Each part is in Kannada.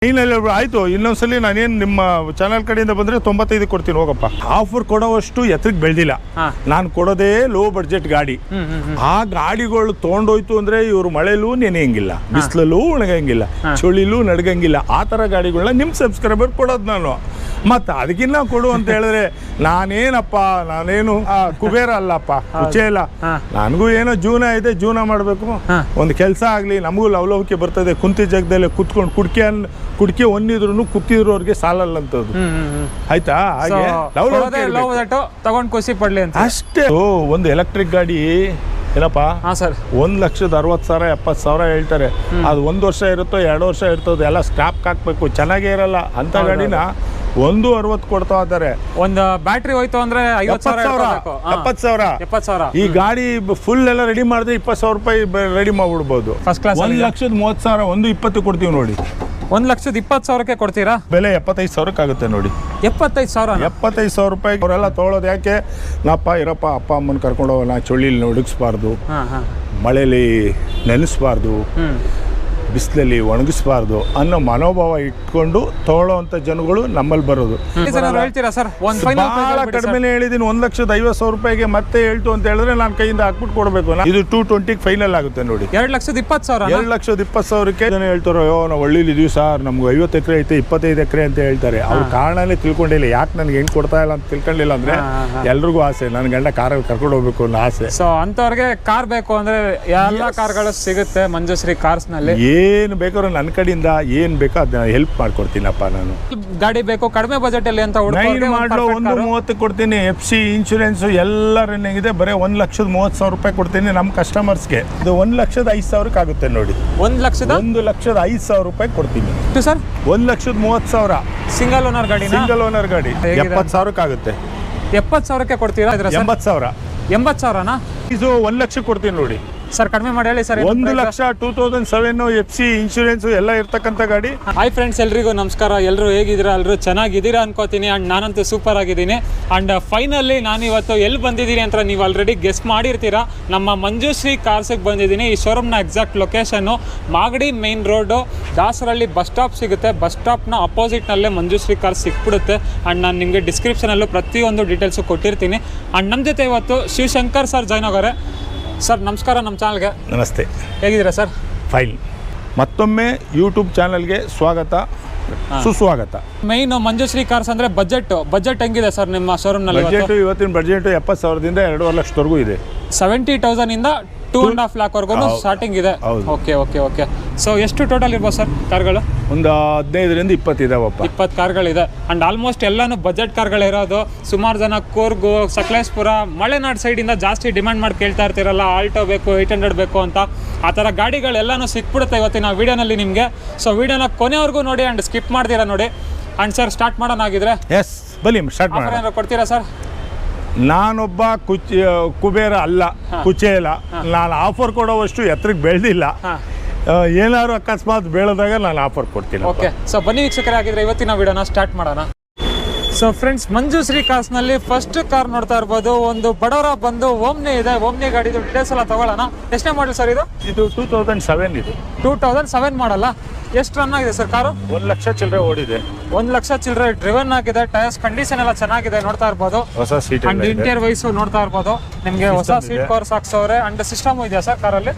ಆಯ್ತು. ಇನ್ನೊಂದ್ಸಲಿ ನಾನೇನು ನಿಮ್ಮ ಚಾನಲ್ ಕಡೆಯಿಂದ ಬಂದ್ರೆ 95 ಕೊಡ್ತೀನಿ ಹೋಗಪ್ಪ. ಆಫರ್ ಕೊಡೋವಷ್ಟು ಎತ್ತರಕ್ಕೆ ಬೆಳೆದಿಲ್ಲ. ನಾನು ಕೊಡೋದೇ ಲೋ ಬಡ್ಜೆಟ್ ಗಾಡಿ. ಆ ಗಾಡಿಗಳು ತೊಗೊಂಡೋಯ್ತು ಅಂದ್ರೆ ಇವ್ರು ಮಳೆಲೂ ನೆನೆಯಂಗಿಲ್ಲ, ಬಿಸಿಲಲ್ಲೂ ಒಣಗಂಗಿಲ್ಲ, ಚಳಿಲೂ ನಡ್ಗಂಗಿಲ್ಲ. ಆ ತರ ಗಾಡಿಗಳನ್ನ ನಿಮ್ ಸಬ್ಸ್ಕ್ರೈಬರ್ ಕೊಡೋದು ನಾನು. ಮತ್ತೆ ಅದಕ್ಕಿನ್ನ ಕೊಡು ಅಂತ ಹೇಳಿದ್ರೆ ನಾನೇನು ಕುಬೇರ ಅಲ್ಲಪ್ಪ, ಕುಚೆ ಇಲ್ಲ. ನನಗೂ ಏನೋ ಜೀವನ ಇದೆ, ಜೀವನ ಮಾಡಬೇಕು. ಒಂದು ಕೆಲಸ ಆಗ್ಲಿ, ನಮಗೂ ಲವಲವಿಕೆ ಬರ್ತದೆ. ಕುಂತಿ ಜಾಗದಲ್ಲಿ ಕುತ್ಕೊಂಡು ಕುಡ್ಕೆ ಒನ್ನಿದ್ರು ಕೂತಿರೋರ್ಗೆ ಸಾಲಲ್ಲ ಅಂತದ್ದು. ಆಯ್ತಾ? ಹಾಗೆ ತಗೊಂಡ್ ಖುಷಿ ಪಡ್ಲಿ ಅಂತ ಅಷ್ಟೇ. ಒಂದು ಎಲೆಕ್ಟ್ರಿಕ್ ಗಾಡಿ ಏನಪ್ಪಾ 1,60,000 70,000 ಹೇಳ್ತಾರೆ. ಅದು 1 ವರ್ಷ ಇರುತ್ತೋ 2 ವರ್ಷ ಇರ್ತದೆ, ಎಲ್ಲ ಸ್ಕ್ರಾಪ್ ಹಾಕ್ಬೇಕು, ಚೆನ್ನಾಗೇ ಇರಲ್ಲ ಅಂತ ಗಾಡಿನ 160 ಕೊಡ್ತಾ ಇದ್ದಾರೆ. ಒಂದು ಬ್ಯಾಟ್ರಿ ಹೋಯ್ತು ಅಂದ್ರೆ 70,000. ಈ ಗಾಡಿ ಫುಲ್ ಎಲ್ಲ ರೆಡಿ ಮಾಡಿದ್ರೆ 20,000 ರೂಪಾಯಿ ರೆಡಿ ಮಾಡ್ಬಿಡ್ಬೋದು. 1,30,000 120 ಕೊಡ್ತೀವಿ ನೋಡಿ. 1,20,000ಕ್ಕೆ ಕೊಡ್ತೀರಾ? ಬೆಲೆ 75,000 ಆಗುತ್ತೆ ನೋಡಿ. 75,000 ರೂಪಾಯಿ ಅವರೆಲ್ಲ ತೊಗೊಳೋದು ಯಾಕೆ? ಇರಪ್ಪ ಅಪ್ಪ ಅಮ್ಮನ ಕರ್ಕೊಂಡು ಹೋಗೋಣ, ಚಳಿಲಿ ಒಣಗಿಸ್ಬಾರ್ದು, ಮಳೆಯಲ್ಲಿ ನೆನೆಸ್ಬಾರ್ದು, ಬಿಸಿಲಲ್ಲಿ ಒಣಗಿಸ್ಬಾರ್ದು ಅನ್ನೋ ಮನೋಭಾವ ಇಟ್ಕೊಂಡು ತಗೊಳ್ಳೋಂಥ ಜನಗಳು ನಮ್ಮಲ್ಲಿ ಬರೋದು. ಬಹಳ ಕಡಿಮೆ ಹೇಳಿದೀನಿ. 1,50,000 ರೂಪಾಯಿಗೆ ಮತ್ತೆ ಹೇಳ್ತು ಅಂತ ಹೇಳಿದ್ರೆ ನಾನು ಕೈಯಿಂದ ಹಾಕ್ಬಿಟ್ಟು ಕೊಡಬೇಕು. ಇದು 220 ಫೈನಲ್ ಆಗುತ್ತೆ ನೋಡಿ. 2,20,000 ಜನ ಹೇಳ್ತಾರೋ, ನಾವು ಹಳ್ಳಿಲಿ ಇದೀವಿ ಸರ್, ನಮ್ಗೆ 50 ಎಕರೆ ಐತೆ 25 ಎಕರೆ ಅಂತ ಹೇಳ್ತಾರೆ. ಅವ್ರ ಕಾರಣನೇ ತಿಳ್ಕೊಂಡಿಲ್ಲ. ಯಾಕೆ ನನಗೆ ಹೆಂಗ್ ಕೊಡ್ತಾ ಇಲ್ಲ ಅಂತ ತಿಳ್ಕೊಂಡಿಲ್ಲ ಅಂದ್ರೆ ಎಲ್ರಿಗೂ ಆಸೆ, ನನ್ನ ಗಂಡ ಕಾರಲ್ಲಿ ಕರ್ಕೊಂಡು ಹೋಗ್ಬೇಕು ಅನ್ನೋ ಆಸೆ. ಸೊ ಅಂತವ್ರಿಗೆ ಕಾರ್ ಬೇಕು ಅಂದ್ರೆ ಎಲ್ಲ ಕಾರ್ಗಳು ಸಿಗುತ್ತೆ ಮಂಜುಶ್ರೀ ಕಾರ್ಸ್ ನಲ್ಲಿ. ಏನು ಬೇಕಾದ್ರೂ ನನ್ನ ಕಡೆಯಿಂದ ಏನ್ ಬೇಕೋ ಅದನ್ನ ಹೆಲ್ಪ್ ಮಾಡ್ಕೊಡ್ತೀನಪ್ಪ. ನಾನು ಗಾಡಿ ಬೇಕು ಕಡಿಮೆ ಬಜೆಟ್ ಅಲ್ಲಿ ಅಂತ 1,30,000 ಕೊಡ್ತೀನಿ. FC ಇನ್ಶೂರೆನ್ಸ್ ಎಲ್ಲ ರನ್ನಿಂಗ್ ಇದೆ. ಬರೀ 1,30,000 ರೂಪಾಯಿ ಕೊಡ್ತೀನಿ ನಮ್ಮ ಕಸ್ಟಮರ್ಸ್ಗೆ. ಇದು 1,05,000 ಆಗುತ್ತೆ ನೋಡಿ. 1,05,000 ರೂಪಾಯಿ ಕೊಡ್ತೀನಿ ಸರ್. 1,30,000 ಸಿಂಗಲ್ ಓನರ್ ಗಾಡಿ. 70,000 ಆಗುತ್ತೆ. 70,000ಕ್ಕೆ ಕೊಡ್ತೀರಾ? 80,000. 80,000ನಾ? ಇದು 1,00,000 ಕೊಡ್ತೀನಿ ನೋಡಿ ಸರ್. ಕಡಿಮೆ ಮಾಡಿ ಹೇಳಿ ಸರ್. 1,00,000 2007 FC ಇನ್ಶೂರೆನ್ಸ್ ಎಲ್ಲ ಇರ್ತಕ್ಕಂಥ ಗಾಡಿ. ಹಾಯ್ ಫ್ರೆಂಡ್ಸ್, ಎಲ್ರಿಗೂ ನಮಸ್ಕಾರ. ಎಲ್ಲರೂ ಹೇಗಿದ್ದೀರಾ? ಎಲ್ಲರೂ ಚೆನ್ನಾಗಿದ್ದೀರಾ ಅನ್ಕೋತೀನಿ. ಆ್ಯಂಡ್ ನಾನಂತೂ ಸೂಪರ್ ಆಗಿದ್ದೀನಿ. ಆ್ಯಂಡ್ ಫೈನಲಿ ನಾನು ಇವತ್ತು ಎಲ್ಲಿ ಬಂದಿದ್ದೀನಿ ಅಂತ ನೀವು ಆಲ್ರೆಡಿ ಗೆಸ್ ಮಾಡಿರ್ತೀರಾ. ನಮ್ಮ ಮಂಜುಶ್ರೀ ಕಾರ್ಸಿಗೆ ಬಂದಿದ್ದೀನಿ. ಈ ಶೋರೂಮ್ನ ಎಕ್ಸಾಕ್ಟ್ ಲೊಕೇಶನ್ನು Magadi main road, Dasarahalli bus stop ಸಿಗುತ್ತೆ. ಬಸ್ ಸ್ಟಾಪ್ನ ಅಪೋಸಿಟ್ನಲ್ಲೇ ಮಂಜುಶ್ರೀ ಕಾರ್ಸ್ ಸಿಕ್ಬಿಡುತ್ತೆ. ಆ್ಯಂಡ್ ನಾನು ನಿಮಗೆ ಡಿಸ್ಕ್ರಿಪ್ಷನಲ್ಲೂ ಪ್ರತಿಯೊಂದು ಡೀಟೇಲ್ಸು ಕೊಟ್ಟಿರ್ತೀನಿ. ಆ್ಯಂಡ್ ನಮ್ಮ ಜೊತೆ ಇವತ್ತು ಶಿವಶಂಕರ್ ಸರ್ ಜಾಯ್ನ್ ಆಗೋರೆ. ಸರ್ ನಮಸ್ಕಾರ, ನಮ್ಮ ಚಾನಲ್ಗೆ. ನಮಸ್ತೆ, ಹೇಗಿದ್ದೀರಾ ಸರ್? ಫೈನ್. ಮತ್ತೊಮ್ಮೆ ಯೂಟ್ಯೂಬ್ ಚಾನಲ್ಗೆ ಸ್ವಾಗತ, ಸುಸ್ವಾಗತ. ಮೈನ್ ಮಂಜುಶ್ರೀ ಕಾರ್ಸ್ ಅಂದ್ರೆ ಬಜೆಟ್ ಹೆಂಗಿದೆ ಸರ್ ನಿಮ್ಮ ಶೋರೂಮ್ನಲ್ಲಿ? ಇವತ್ತಿನ ಬಜೆಟ್ 70,000ದಿಂದ 2.5 ಲಕ್ಷದವರೆಗೂ ಇದೆ. 70,000 ಇಂದ 2.5 lakh ವರೆಗೂ ಸ್ಟಾರ್ಟಿಂಗ್ ಇದೆ. ಓಕೆ. ಸೊ ಎಷ್ಟು ಟೋಟಲ್ ಇರ್ಬೋದು ಸರ್ ಕಾರ್ಗಳು? ಒಂದು 15ರಿಂದ 20 ಇದಾವಪ್ಪ. 20 ಕಾರ್ಗಳಿದೆ. ಅಂಡ್ ಆಲ್ಮೋಸ್ಟ್ ಎಲ್ಲಾನು ಬಜೆಟ್ ಕಾರ್ಗಳಿರೋದು. ಸುಮಾರು ಜನ ಕೂರ್ಗು, ಸಕಲೇಶ್ಪುರ, ಮಲೆನಾಡು ಸೈಡಿಂದ ಜಾಸ್ತಿ ಡಿಮ್ಯಾಂಡ್ ಮಾಡಿ ಕೇಳ್ತಾ ಇರ್ತೀರಲ್ಲ, ಆಲ್ಟೋ ಬೇಕು, 800 ಬೇಕು ಅಂತ. ಆ ಥರ ಗಾಡಿಗಳೆಲ್ಲನೂ ಸಿಕ್ಬಿಡುತ್ತೆ ಇವತ್ತಿನ ವಿಡಿಯೋನಲ್ಲಿ ನಿಮಗೆ. ಸೊ ವಿಡಿಯೋನ ಕೊನೆವರೆಗೂ ನೋಡಿ ಆ್ಯಂಡ್ ಸ್ಕಿಪ್ ಮಾಡ್ತೀರಾ ನೋಡಿ. ಆ್ಯಂಡ್ ಸರ್ ಸ್ಟಾರ್ಟ್ ಮಾಡೋಣಾಗಿದ್ರೆ ಎಸ್ ಬನ್ನಿ ಸ್ಟಾರ್ಟ್ ಮಾಡೋಣ. ಕೊಡ್ತೀರಾ ಸರ್? ನಾನೊಬ್ಬ ಕುಬೇರ ಅಲ್ಲ, ಕುಚೆ ಇಲ್ಲ. ನಾನು ಆಫರ್ ಕೊಡೋವಷ್ಟು ಎತ್ತರಕ್ಕೆ ಬೆಳೆದಿಲ್ಲ. ಏನಾದ್ರು ಅಕಸ್ಮಾತ್ ಬೆಳೆದಾಗ ನಾನು ಆಫರ್ ಕೊಡ್ತೀನಿ. ಓಕೆ. ಸೊ ಬನ್ನಿ ವೀಕ್ಷಕರೇ, ಆಗಿದ್ರೆ ಇವತ್ತಿನ ವಿಡಿಯೋನ ಸ್ಟಾರ್ಟ್ ಮಾಡೋಣ. ಸೊ ಫ್ರೆಂಡ್ಸ್, ಮಂಜುಶ್ರೀ ಕಾರ್ಸ್ನಲ್ಲಿ ಫಸ್ಟ್ ಕಾರ್ ನೋಡ್ತಾ ಇರ್ಬೋದು. ಒಂದು ಬಡವರ ಬಂದು ಓಮ್ನಿ ಇದೆ. ಓಮ್ನಿ ಗಾಡಿದು ಡೀಟೇಲ್ಸ್ ಎಲ್ಲ ತಗೊಳ್ಳೋಣ. ಎಷ್ಟನೇ ಮಾಡಲ್ ಸರ್ ಇದು? ಇದು 2007 ಇದು. 2007 ಮಾಡಲ್ಲ. ಎಷ್ಟು ರನ್ ಆಗಿದೆ ಸರ್ ಕಾರು? 1,00,000 ಚಿಲ್ಲರೆ ಓಡಿದೆ. 1,00,000 ಚಿಲ್ಲರೆ ಡ್ರಿವನ್ ಆಗಿದೆ. ಟೈರ್ಸ್ ಕಂಡೀಷನ್ ಎಲ್ಲ ಚೆನ್ನಾಗಿದೆ, ನೋಡ್ತಾ ಇರ್ಬೋದು. ಹೊಸ ಸೀಟ್ ಅಂಡ್ ಇಂಟೀರಿಯರ್ ವೈಸ್ ನೋಡ್ತಾ ಇರ್ಬೋದು. ನಿಮಗೆ ಹೊಸ ಸೀಟ್ ಕವರ್ಸ್ ಹಾಕ್ಸವ್ರೆ. ಅಂಡ್ ಸಿಸ್ಟಮ್ ಇದೆಯಾ ಸರ್ ಕಾರಲ್ಲಿ?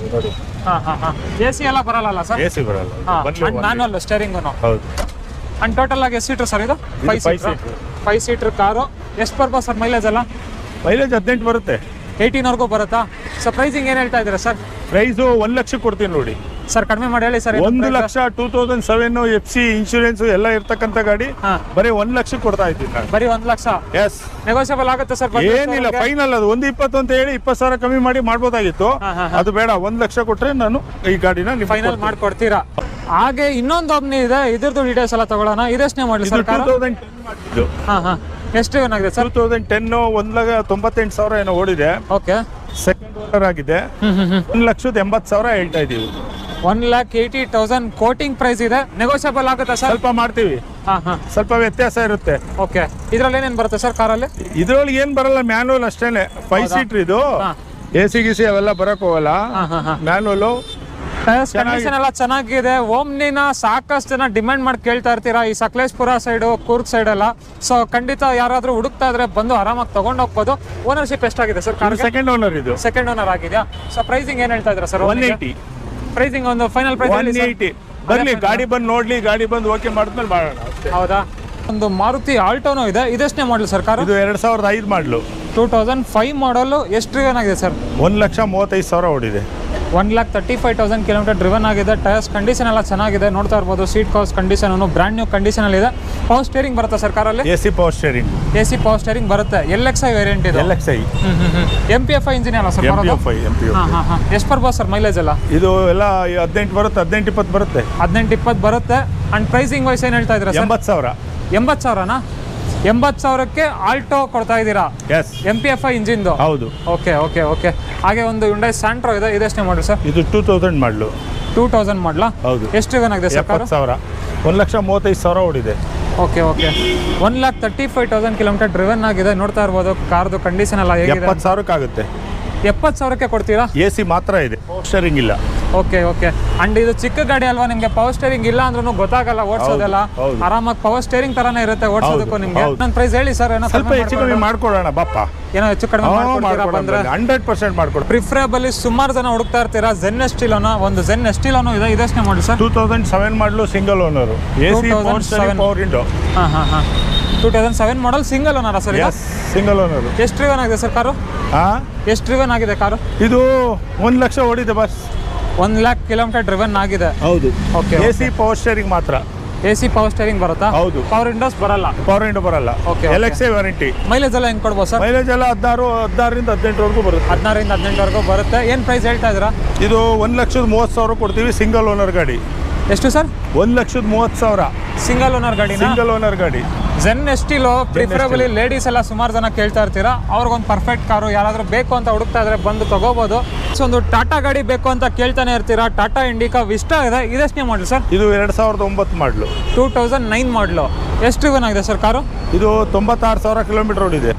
AC ಎಲ್ಲ ಬರಲ್ಲ ಸರ್? AC ಬರಲ್ಲ. Manual steering. ಹೌದು. ಅಂಡ್ ಟೋಟಲ್ ಆಗಿ ಎಷ್ಟು ಸೀಟರ್ ಸರ್ ಇದು? 5 ಸೀಟರ್ ಕಾರು. ಎಷ್ಟು ಬರ್ಬೋದು ಸರ್ ಮೈಲೇಜ್ ಎಲ್ಲ? ಮೈಲೇಜ್ 18 ಬರುತ್ತೆ. 18 ವರೆಗೂ ಬರುತ್ತಾ? ಸೊ ಪ್ರೈಸಿಂಗ್ ಏನು ಹೇಳ್ತಾ ಇದ್ದೀರಾ ಸರ್? ಪ್ರೈಸು 1,00,000 ಕೊಡ್ತೀನಿ ನೋಡಿ ಸರ್. ಕಡಿಮೆ ಮಾಡಿ ಹೇಳಿ ಸರ್. 1,00,000 2007 FC ಇನ್ಶೂರೆನ್ಸ್ ಎಲ್ಲ ಇರ್ತಕ್ಕಂಥ ಗಾಡಿ. ಬರೀ 1,00,000 ಕೊಡ್ತಾ ಇದ್ದೀನಿ ನಾನು. ಬರೀ 1,00,000? ಎಸ್. ನೆಗೋಷಿಯಬಲ್ ಆಗುತ್ತೆ ಸರ್? ಏನಿಲ್ಲ, ಫೈನಲ್ ಅದು 1,20 ಅಂತ ಹೇಳಿ 20,000 ಕಮ್ಮಿ ಮಾಡಿ ಮಾಡ್ಬೋದಾಗಿತ್ತು. ಅದು ಬೇಡ, 1,00,000 ಕೊಟ್ರೆ ನಾನು ಈ ಗಾಡಿನ ಫೈನಲ್ ಮಾಡ್ಕೊಡ್ತೀರಾ? ಹಾಗೆ ಇನ್ನೊಂದು ಒಬ್ನಿ ಇದೆ, ಇದ್ರದ್ದು ಡೀಟೇಲ್ಸ್ ಎಲ್ಲ ತಗೊಳ್ಳೋಣ. ಇದೆಷ್ಟನೇ ಮಾಡಲಿ ಸರ್? 2010 ಎಷ್ಟು ಏನಾಗಿದೆ ಸರ್? 2010 1,98,000 ಏನೋ ಓಡಿದೆ. ಓಕೆ. ಸೆಕೆಂಡ್ ಓನರ್ ಆಗಿದೆ. 1,80,000 ಹೇಳ್ತಾ ಇದೀವಿ. 1,80,000 ಕೋಟಿಂಗ್ ಪ್ರೈಸ್ ಇದೆ. ನೆಗೋಷಿಯಬಲ್ ಆಗುತ್ತೆ ಸರ್? ಸ್ವಲ್ಪ ಮಾಡ್ತೀವಿ. ಸ್ವಲ್ಪ ವ್ಯತ್ಯಾಸ ಇರುತ್ತೆ. ಓಕೆ. ಇದ್ರಲ್ಲಿ ಏನೇನು ಬರುತ್ತೆ ಸರ್ ಕಾರಲ್ಲಿ? ಇದ್ರೊಳಗೆ ಏನ್ ಬರಲ್ಲ, ಮ್ಯಾನುವಲ್ ಅಷ್ಟೇನೆ. 5 ಸೀಟರ್ ಇದು. AC ಗೀಸಿ ಅವೆಲ್ಲ ಬರಕ್ ಹೋಗಲ್ಲ. ಮ್ಯಾನುವಲ್ ಟೈರ್ಸ್ ಕಂಡೀಷನ್ ಎಲ್ಲ ಚೆನ್ನಾಗಿದೆ. ಓಮ್ನಿನ ಸಾಕಷ್ಟು ಜನ ಡಿಮ್ಯಾಂಡ್ ಮಾಡಿ ಕೇಳ್ತಾ ಇರ್ತೀರಾ ಈ ಸಕಲೇಶ್ಪುರ ಸೈಡು, ಕೂರ್ಗ್ ಸೈಡ್ ಎಲ್ಲ. ಸೊ ಖಂಡಿತ ಯಾರಾದ್ರೂ ಹುಡುಕ್ತಾ ಇದ್ರೆ ಬಂದು ಆರಾಮಾಗಿ ತಗೊಂಡು ಹೋಗ್ಬೋದು. ಓನರ್ಶಿಪ್ ಎಷ್ಟಾಗಿದೆ ಸರ್ ಕಾರ್? ಸೆಕೆಂಡ್ ಓನರ್ ಇದು. ಸೆಕೆಂಡ್ ಓನರ್ ಆಗಿದೆಯಾ? ಸೊ ಪ್ರೈಸಿಂಗ್ ಏನ್ ಹೇಳ್ತಾ ಇದ್ದೀರಾ ಸರ್? 180. ಪ್ರೈಸಿಂಗ್ ಒಂದು ಫೈನಲ್ ಪ್ರೈಸ್ 180. ಬರ್ಲಿ, ಗಾಡಿ ಬಂದು ನೋಡ್ಲಿ, ಗಾಡಿ ಬಂದು ಓಕೆ ಮಾಡಿದ್ಮೇಲೆ ಮಾಡೋಣ. ಹೌದಾ? ಒಂದು ಮಾರುತಿ ಆಲ್ಟೋನೋ ಇದೆ. ಇದೆಷ್ಟನೇ ಮಾಡಲ್ ಸರ್ ಕಾರು? ಇದು 2005 ಮಾಡಲು, 2005 ಮಾಡಲು. ಎಷ್ಟು ಡ್ರಿವನ್ ಆಗಿದೆ ಸರ್? 1,35,000 ಓಡಿದೆ. 1,35,000 ಕಿಲೋಮೀಟರ್ ಡ್ರಿವನ್ ಆಗಿದೆ. ಟೈರ್ಸ್ ಕಂಡೀಷನ್ ಎಲ್ಲ ಚೆನ್ನಾಗಿದೆ, ನೋಡ್ತಾ ಇರ್ಬೋದು. Seat covers condition brand new condition ಅಲ್ಲಿ ಇದೆ. ಪವರ್ ಸ್ಟೇರಿಂಗ್ ಬರುತ್ತೆ ಸರ್ ಕಾರಲ್ಲಿ? AC power steering. AC power steering ಬರುತ್ತೆ. LXi ವೇರಿಯಂಟ್ ಇದೆ. LXi. MPFI ಇಂಜಿನ್ ಅಲ್ಲ ಸರ್? MPFI. ಎಷ್ಟು ಬರ್ಬೋದು ಸರ್ ಮೈಲೇಜ್ ಎಲ್ಲ? ಇದು ಎಲ್ಲ 18 ಬರುತ್ತೆ, 18-20 ಬರುತ್ತೆ. 18-20 ಬರುತ್ತೆ. ಅಂಡ್ ಪ್ರೈಸಿಂಗ್ ವೈಸ್ ಏನು ಹೇಳ್ತಾ ಇದ್ದೀರಾ ಸರ್? 80,000. 80,000ನಾ? 80,000ಕ್ಕೆ ಆಲ್ಟೋ ಕೊಡ್ತಾ ಇದ್ದೀರಾ? ಎಸ್. MPFI ಇಂಜಿನ್ದು? ಹೌದು. Okay okay okay. ಹಾಗೆ ಒಂದು Hyundai Santro ಇದೆ. ಇದೆಷ್ಟೇ ಮಾಡಲು ಸರ್? ಇದು 2000 ಮಾಡಲು. 2000 ಮಾಡಲಾ? ಹೌದು. ಎಷ್ಟು ಡ್ರಿವನ್ ಆಗಿದೆ ಸರ್ ಕಾರು? 70,000. 1,35,000 ಓಡಿದೆ. Okay okay. 1,35,000 ಕಿಲೋಮೀಟರ್ ಡ್ರಿವನ್ ಆಗಿದೆ, ನೋಡ್ತಾ ಇರ್ಬೋದು. ಕಾರ್ದು ಕಂಡೀಷನ್ ಎಲ್ಲ ಹೇಗಿದೆ? 70,000 ಆಗುತ್ತೆ. 70,000ಕ್ಕೆ ಕೊಡ್ತೀರಾ? AC ಮಾತ್ರ ಇದೆ, ಸ್ಟೇರಿಂಗ್ ಇಲ್ಲ. Okay okay. ಅಂಡ್ ಇದು ಚಿಕ್ಕ ಗಾಡಿ ಅಲ್ವಾ, ನಿಮಗೆ ಪವರ್ ಸ್ಟೇರಿಂಗ್ ಇಲ್ಲ ಅಂದ್ರೂ ಗೊತ್ತಾಗಲ್ಲ ಓಡಿಸೋದೆಲ್ಲ. ಹೌದು. ಆರಾಮಾಗಿ ಪವರ್ ಸ್ಟೇರಿಂಗ್ ತರಾನೇ ಇರುತ್ತೆ ಓಡಿಸೋದಕ್ಕೂ ನಿಮಗೆ. ನನ್ನ ಪ್ರೈಸ್ ಹೇಳಿ ಸರ್. ಏನೋ ಸ್ವಲ್ಪ ಹೆಚ್ಚು ಕಮ್ಮಿ ಮಾಡ್ಕೊಡೋಣ ಬಾಪ್ಪ. ಏನೋ ಹೆಚ್ಚು ಕಡಿಮೆ ಮಾಡ್ಕೊಡ್ತೀರಾ ಬಂದ್ರೆ? 100% ಮಾಡ್ಕೊಡ. ಪ್ರಿಫರೇಬಲಿ ಸುಮಾರು ಜನ ಹುಡುಕ್ತಾ ಇರ್ತೀರಾ. ಝೆನ್ ಎಸ್ಟಿಲೋನ, ಒಂದು ಝೆನ್ ಎಸ್ಟಿಲೋನು ಇದೆ. ಇದೆಷ್ಟೇ ಮಾಡಿ ಸರ್? 2007 ಮಾಡಲು, single owner. AC power window. ಹಾಂ ಹಾಂ ಹಾಂ. 2007 ಮಾಡಲ್, ಸಿಂಗಲ್ ಓನರಾ ಸರ್? Single owner. ಎಷ್ಟು ಡ್ರಿವನ್ ಆಗಿದೆ ಸರ್ ಕಾರು? ಎಷ್ಟು ಡ್ರಿವನ್ ಆಗಿದೆ ಕಾರು? ಇದು 1 ಲಕ್ಷ ಓಡಿದೆ ಬಸ್. 1,00,000 ಕಿಲೋಮೀಟರ್ ಡ್ರಿವನ್ ಆಗಿದೆ. ಹೌದು. ಓಕೆ. AC ಪವರ್ ಸ್ಟೇರಿಂಗ್ ಮಾತ್ರ. AC ಪವರ್ ಸ್ಟೇರಿಂಗ್ ಬರುತ್ತಾ? ಹೌದು. ಪವರ್ ವಿಂಡೋಸ್ ಬರಲ್ಲ? ಪವರ್ ವಿಂಡೋ ಬರಲ್ಲ. ಓಕೆ. LXi warranty. ಮೈಲೇಜ್ ಎಲ್ಲ ಹೆಂಗ್ ಕೊಡ್ಬೋದು ಸರ್? ಮೈಲೇಜ್ ಎಲ್ಲ 16ರಿಂದ 18ವರೆಗೂ ಬರುತ್ತೆ. 16ರಿಂದ 18ವರೆಗೂ ಬರುತ್ತೆ. ಏನು ಪ್ರೈಸ್ ಹೇಳ್ತಾ ಇದ್ದೀರಾ? ಇದು 1,30,000 ಕೊಡ್ತೀವಿ. ಸಿಂಗಲ್ ಓನರ್ ಗಾಡಿ. ಎಷ್ಟು ಸರ್? 1,30,000. ಸಿಂಗಲ್ ಓನರ್ ಗಾಡಿ? ಸಿಂಗಲ್ ಓನರ್ ಗಾಡಿ. Zen Estilo. ಪ್ರಿಫರೇಬಲಿ ಲೇಡೀಸ್ ಎಲ್ಲ ಸುಮಾರು ಜನ ಕೇಳ್ತಾ ಇರ್ತೀರಾ. ಅವ್ರಿಗೊಂದು ಪರ್ಫೆಕ್ಟ್ ಕಾರು ಯಾರಾದರೂ ಬೇಕು ಅಂತ ಹುಡುಕ್ತಾ ಇದ್ರೆ ಬಂದು ತಗೋಬಹುದು. ಸೊ ಒಂದು ಟಾಟಾ ಗಾಡಿ ಬೇಕು ಅಂತ ಕೇಳ್ತಾನೆ ಇರ್ತೀರಾ. ಟಾಟಾ ಇಂಡಿಕಾ ವಿಸ್ಟಾ ಇದೆ. ಇದೆಷ್ಟೇ ಮಾಡಲು ಸರ್? ಇದು 2009 ಮಾಡಲು. 2009 ಮಾಡಲು. ಎಷ್ಟು ಡ್ರಿವನ್ ಆಗಿದೆ ಸರ್ ಕಾರು? ಇದು 96,000 ಕಿಲೋಮೀಟರ್ ಓಡಿದೆ.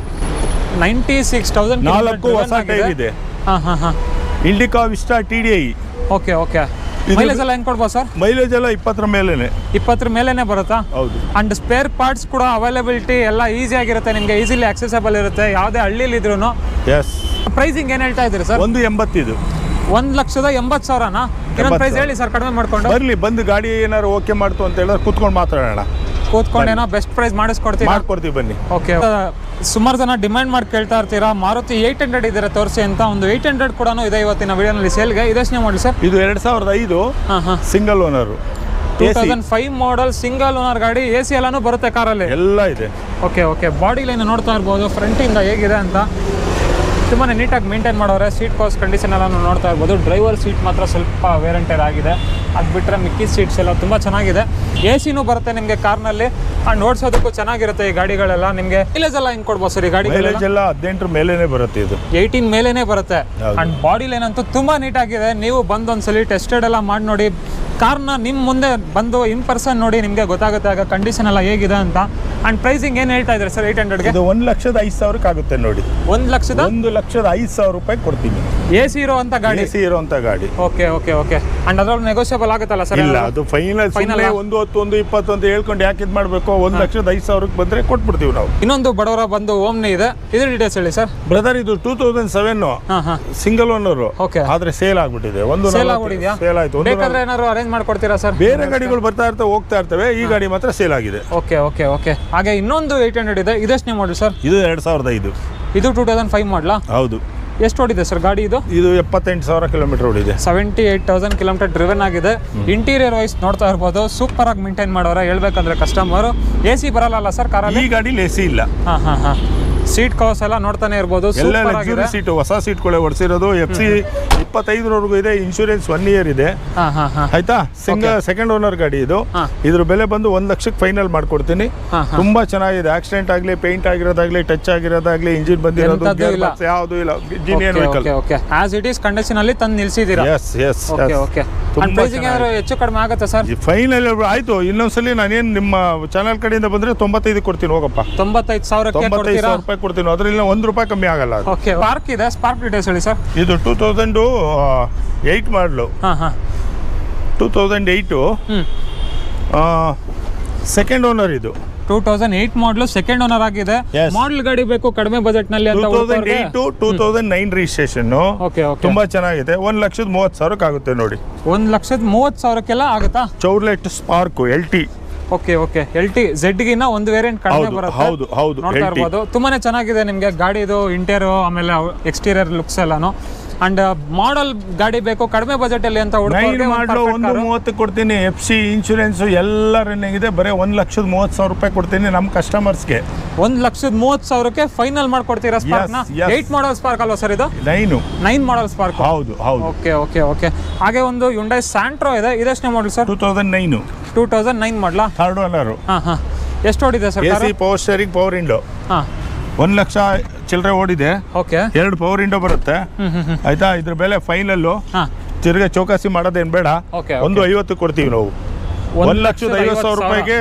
96,000 4 ಹೊಸ ಟೈರ್ ಇದೆ. ಹಾಂ ಹಾಂ ಹಾಂ. Indica Vista TDI. Okay okay. Mileage ಎಲ್ಲ ಹೆಂಗ್ ಕೊಡ್ಬೋದು ಸರ್? ಮೈಲೇಜ್ ಎಲ್ಲ 20 ಮೇಲೇನೆ. 20 ಮೇಲೇನೆ ಬರುತ್ತಾ? ಹೌದು. ಅಂಡ್ ಸ್ಪೇರ್ ಪಾರ್ಟ್ಸ್ ಕೂಡ ಅವೈಲಬಿಲಿಟಿ ಎಲ್ಲ ಈಸಿ ಆಗಿರುತ್ತೆ ನಿಮಗೆ. ಈಸಿಲಿ ಆಕ್ಸೆಸಬಲ್ ಇರುತ್ತೆ ಯಾವುದೇ ಹಳ್ಳಿಲಿ ಇದ್ರೂ. ಎಸ್. ಪ್ರೈಸಿಂಗ್ ಏನು ಹೇಳ್ತಾ ಇದ್ದೀರಿ ಸರ್? 180 ಇದು. 1,80,000ನಾ? ಇನ್ನೊಂದು ಪ್ರೈಸ್ ಹೇಳಿ ಸರ್ ಕಡಿಮೆ ಮಾಡ್ಕೊಂಡು. ಬರ್ಲಿ, ಬಂದು ಗಾಡಿ ಏನಾರು ಓಕೆ ಮಾಡ್ತು ಅಂತ ಹೇಳಿದ್ರೆ ಕೂತ್ಕೊಂಡು ಮಾತಾಡೋಣ. ಕೂತ್ಕೊಂಡು ಏನೋ ಬೆಸ್ಟ್ ಪ್ರೈಸ್ ಮಾಡಿಸ್ಕೊಡ್ತೀವಿ. ಬನ್ನಿ. ಓಕೆ. ಸುಮಾರು ಜನ ಡಿಮ್ಯಾಂಡ್ ಮಾಡಿ ಕೇಳ್ತಾ ಇರ್ತೀರಾ. ಮಾರುತಿ 800 ಇದ್ದಾರೆ ತೋರಿಸಿ ಅಂತ. ಒಂದು 800 ಕೂಡ ಇದೆ ಇವತ್ತಿನ ವಿಡಿಯೋನಲ್ಲಿ ಸೇಲ್ಗೆ. ಇದೆಷ್ಟೇ ಮಾಡಿ ಸರ್? ಇದು 2005. ಹಾಂ ಹಾಂ. Single owner. 2005 ಮಾಡಲ್, ಸಿಂಗಲ್ ಓನರ್ ಗಾಡಿ. AC ಎಲ್ಲಾನು ಬರುತ್ತೆ ಕಾರಲ್ಲಿ? ಎಲ್ಲ ಇದೆ. Okay okay. ಬಾಡಿ ಲೈನ್ ನೋಡ್ತಾ ಇರ್ಬೋದು ಫ್ರಂಟಿಂದ ಹೇಗಿದೆ ಅಂತ. ತುಂಬಾ ನೀಟಾಗಿ ಮೇಂಟೈನ್ ಮಾಡೋರೆ. ಸೀಟ್ ಕವರ್ಸ್ ಕಂಡೀಷನ್ ಎಲ್ಲ ನೋಡ್ತಾ ಇರ್ಬೋದು. ಡ್ರೈವರ್ ಸೀಟ್ ಮಾತ್ರ ಸ್ವಲ್ಪ ವೇರಂಟರ್ ಆಗಿದೆ. ಅದು ಬಿಟ್ಟರೆ ಮಿಕ್ಕಿ ಸೀಟ್ಸ್ ಎಲ್ಲ ತುಂಬ ಚೆನ್ನಾಗಿದೆ. AC ಬರುತ್ತೆ ನಿಮಗೆ ಕಾರ್ನಲ್ಲಿ. ಆ್ಯಂಡ್ ಓಡಿಸೋದಕ್ಕೂ ಚೆನ್ನಾಗಿರುತ್ತೆ ಈ ಗಾಡಿಗಳೆಲ್ಲ. ನಿಮಗೆ ಮೈಲೇಜ್ ಎಲ್ಲ ಹೆಂಗೆ ಕೊಡ್ಬೋದು ಸರ್ ಈ ಗಾಡಿ? ಮೈಲೇಜ್ ಎಲ್ಲ 18 ಮೇಲೇನೆ ಬರುತ್ತೆ. ಇದು 18 ಮೇಲೇನೆ ಬರುತ್ತೆ. ಆ್ಯಂಡ್ ಬಾಡಿ ಲೈನ್ ಅಂತೂ ತುಂಬ ನೀಟಾಗಿದೆ. ನೀವು ಬಂದೊಂದ್ಸಲಿ ಟೆಸ್ಟೆಡ್ ಎಲ್ಲ ಮಾಡಿ ನೋಡಿ. ಕಾರ್ನ ನಿಮ್ಮ ಮುಂದೆ ಬಂದು ಇನ್ ಪರ್ಸನ್ ನೋಡಿ ನಿಮಗೆ ಗೊತ್ತಾಗುತ್ತೆ ಆಗ ಕಂಡೀಷನ್ ಎಲ್ಲ ಹೇಗಿದೆ ಅಂತ. ಆ್ಯಂಡ್ ಪ್ರೈಸಿಂಗ್ ಏನು ಹೇಳ್ತಾ ಇದ್ದಾರೆ ಸರ್ 800ಗೆ? ಇದು 1,05,000 ಆಗುತ್ತೆ ನೋಡಿ. 1,05,000 ರೂಪಾಯಿ ಕೊಡ್ತೀನಿ. AC ಇರುವಂತ ಗಾಡಿ? AC ಇರುವಂತ ಗಾಡಿ. Okay okay okay. ಅಂಡ್ ಅದ್ರಲ್ಲಿ ನೆಗೋಷಿಯಬಲ್ ಆಗುತ್ತಲ್ಲ ಸರ್? ಇಲ್ಲ, ಅದು ಫೈನಲ್ 1,10,1,20 ಅಂತ ಹೇಳ್ಕೊಂಡು ಯಾಕೆ ಇದು ಮಾಡಬೇಕು? 1,05,000 ಬಂದ್ರೆ ಕೊಟ್ಬಿಡ್ತೀವಿ ನಾವು. ಇನ್ನೊಂದು ಬಡವರ ಬಂದು ಓಮ್ನಿ ಇದೆ. ಇದ್ರ ಡೀಟೇಲ್ಸ್ ಹೇಳಿ ಸರ್. ಬ್ರದರ್, ಇದು 2007 ಸಿಂಗಲ್ ಓನರ್. ಓಕೆ. ಆದ್ರೆ ಸೇಲ್ ಆಗ್ಬಿಟ್ಟಿದೆ. ಸೇಲ್ ಆಯ್ತು. ಬೇಕಾದ್ರೆ ಏನಾದ್ರು ಅರೇಂಜ್ ಮಾಡ್ಕೊಡ್ತೀರಾ ಸರ್? ಬೇರೆ ಗಾಡಿಗಳು ಬರ್ತಾ ಇರ್ತವೆ, ಹೋಗ್ತಾ ಇರ್ತವೆ. ಈ ಗಾಡಿ ಮಾತ್ರ ಸೇಲ್ ಆಗಿದೆ. Okay okay okay. ಹಾಗೆ ಇನ್ನೊಂದು 800 ಇದೆ. ಇದೆಷ್ಟನೇ ಮಾಡಲ್ ಸರ್? ಇದು 2005. ಇದು 2005 ಮಾಡಲಾ? ಹೌದು. ಎಷ್ಟು ಓಡಿದೆ ಸರ್ ಗಾಡಿ ಇದು? ಇದು 78,000 ಕಿಲೋಮೀಟರ್ ಓಡಿದೆ. 78,000 ಕಿಲೋಮೀಟರ್ ಡ್ರಿವನ್ ಆಗಿದೆ. ಇಂಟೀರಿಯರ್ ವೈಸ್ ನೋಡ್ತಾ ಇರ್ಬೋದು. ಸೂಪರ್ ಆಗಿ ಮೇಂಟೈನ್ ಮಾಡೋರೆ ಹೇಳ್ಬೇಕಂದ್ರೆ ಕಸ್ಟಮರ್. AC ಬರಲ್ಲ ಸರ್ ಕಾರಲ್ಲಿ? ಈ ಗಾಡಿ AC ಇಲ್ಲ. ಹಾಂ ಹಾಂ ಹಾಂ. ಸೀಟ್ ಕವರ್ಸ್ ಎಲ್ಲ ನೋಡ್ತಾನೆ ಇರ್ಬೋದು. ಎಲ್ಲ ಲಕ್ಸುರಿ ಸೀಟ್, ಹೊಸ ಸೀಟ್ಗಳೇ ಹೊಡ್ಸಿರೋದು. FC 25 ಇದೆ. ಇನ್ಶೂರೆನ್ಸ್ 1 ಇಯರ್ ಇದೆ. ಆಯ್ತಾ? ಸೆಕೆಂಡ್ ಓನರ್ ಗಾಡಿ ಇದು. ಇದ್ರ ಬೆಲೆ ಬಂದು 1 ಲಕ್ಷಕ್ಕೆ ಫೈನಲ್ ಮಾಡ್ಕೊಡ್ತೀನಿ. ತುಂಬಾ ಚೆನ್ನಾಗಿದೆ. ಆಕ್ಸಿಡೆಂಟ್ ಆಗ್ಲಿ, ಪೇಂಟ್ ಆಗಿರೋದಾಗ್ಲಿ, ಟಚ್ ಆಗಿರೋದಾಗ್ಲಿ, ಇಂಜಿನ್ ಬಂದಿರೋದು ಯಾವುದು ಇಲ್ಲ. Genuine vehicle. As it is condition ಅಲ್ಲಿ ತಂದು ನಿಲ್ಸಿದ್ದೀರಾ? Yes yes. Okay okay. Pricing ಏನಾದ್ರು ಹೆಚ್ಚು ಕಡಿಮೆ ಆಗುತ್ತೆ ಸರ್? ಫೈನಲ್ ಆಯ್ತು. ಇನ್ನೊಂದ್ಸಲಿ ನಾನೇನು ನಿಮ್ಮ ಚಾನಲ್ ಕಡೆಯಿಂದ ಬಂದ್ರೆ 95 ಕೊಡ್ತೀನಿ. ಹೋಗಪ್ಪ. 95,000 ಕೊಡ್ತೀನಿ. ಅದ್ರಲ್ಲಿ 1 ರೂಪಾಯಿ ಕಮ್ಮಿ ಆಗಲ್ಲ. ಓಕೆ. ಸ್ಪಾರ್ಕ್ ಇದೆ. ಸ್ಪಾರ್ಕ್ ಡೀಟೇಲ್ಸ್ ಹೇಳಿ ಸರ್. ಇದು 2008 ಮಾಡಲು. 2008 ಸೆಕೆಂಡ್ ಓನರ್ ಇದು. 2008 ಮಾಡಲು ಸೆಕೆಂಡ್ ಓನರ್ ಆಗಿದೆ. Yes. ಮಾಡಲ್ ಗಾಡಿ ಬೇಕು ಕಡಿಮೆ ಬಜೆಟ್ ನಲ್ಲಿ ಅಂತ 2008 2009 ರಿಜಿಸ್ಟ್ರೇಷನ್. ಓಕೆ ತುಂಬಾ ಚೆನ್ನಾಗಿದೆ. 1,30,000 ಆಗುತ್ತೆ ನೋಡಿ. 1,30,000 ಆಗುತ್ತಾ? Chevrolet spark LT. Okay okay LT Z ಗಿನ್ನ ಒಂದು ವೇರಿಯಂಟ್ ಕಡಿಮೆ ಬರುತ್ತೆ. ಹೌದು ಹೌದು ನೋಡ್ತಾ ಇರ್ಬೋದು. ತುಂಬಾನೇ ಚೆನ್ನಾಗಿದೆ ನಿಮಗೆ ಗಾಡಿದು ಇಂಟೀರಿಯರ್ ಆಮೇಲೆ ಎಕ್ಸ್ಟೀರಿಯರ್ ಲುಕ್ಸ್ ಎಲ್ಲಾನು. ಅಂಡ್ ಮಾಡಲ್ ಗಾಡಿ ಬೇಕು ಕಡಿಮೆ ಬಜೆಟ್ ಅಲ್ಲಿ ಅಂತ ನೈನ್ ಮಾಡಲು 1,30,000 ಕೊಡ್ತೀನಿ. FC ಇನ್ಶೂರೆನ್ಸ್ ಎಲ್ಲ ರನ್ನಿಂಗ್ ಇದೆ. ಬರೀ 1,30,000 ರೂಪಾಯಿ ಕೊಡ್ತೀನಿ ನಮ್ಮ ಕಸ್ಟಮರ್ಸ್ಗೆ. 1,30,000 ಫೈನಲ್ ಮಾಡ್ಕೊಡ್ತೀರಾ ಸ್ಪಾರ್ಕ್ ನ? 8 ಮಾಡಲ್ ಸ್ಪಾರ್ಕ್ ಅಲ್ವಾ ಸರ್ ಇದು? 9 ಮಾಡಲ್ ಸ್ಪಾರ್ಕ್. ಹೌದು ಹೌದು. Okay okay okay. ಹಾಗೆ ಒಂದು Hyundai Santro ಇದೆ. ಇದೆಷ್ಟನೇ ಮಾಡಲ್ ಸರ್? 2009 ಮಾಡಲಾ? Third owner. ಹಾ ಎಷ್ಟು ಓಡಿದೆ sir? AC power steering power window. 1,00,000 ಚಿಲ್ಲರೆ ಓಡಿದೆ. ಓಕೆ. 2 ಪವರ್ ವಿಂಡೋ ಬರುತ್ತೆ. ಆಯ್ತಾ? ಇದ್ರ ಬೆಲೆ ಫೈನಲ್ಲು ತಿರ್ಗಾ ಚೌಕಾಸಿ ಮಾಡೋದೇನು ಬೇಡ. 1,50,000 ಕೊಡ್ತೀವಿ ನಾವು. 1,50,000 ರೂಪಾಯಿಗೆ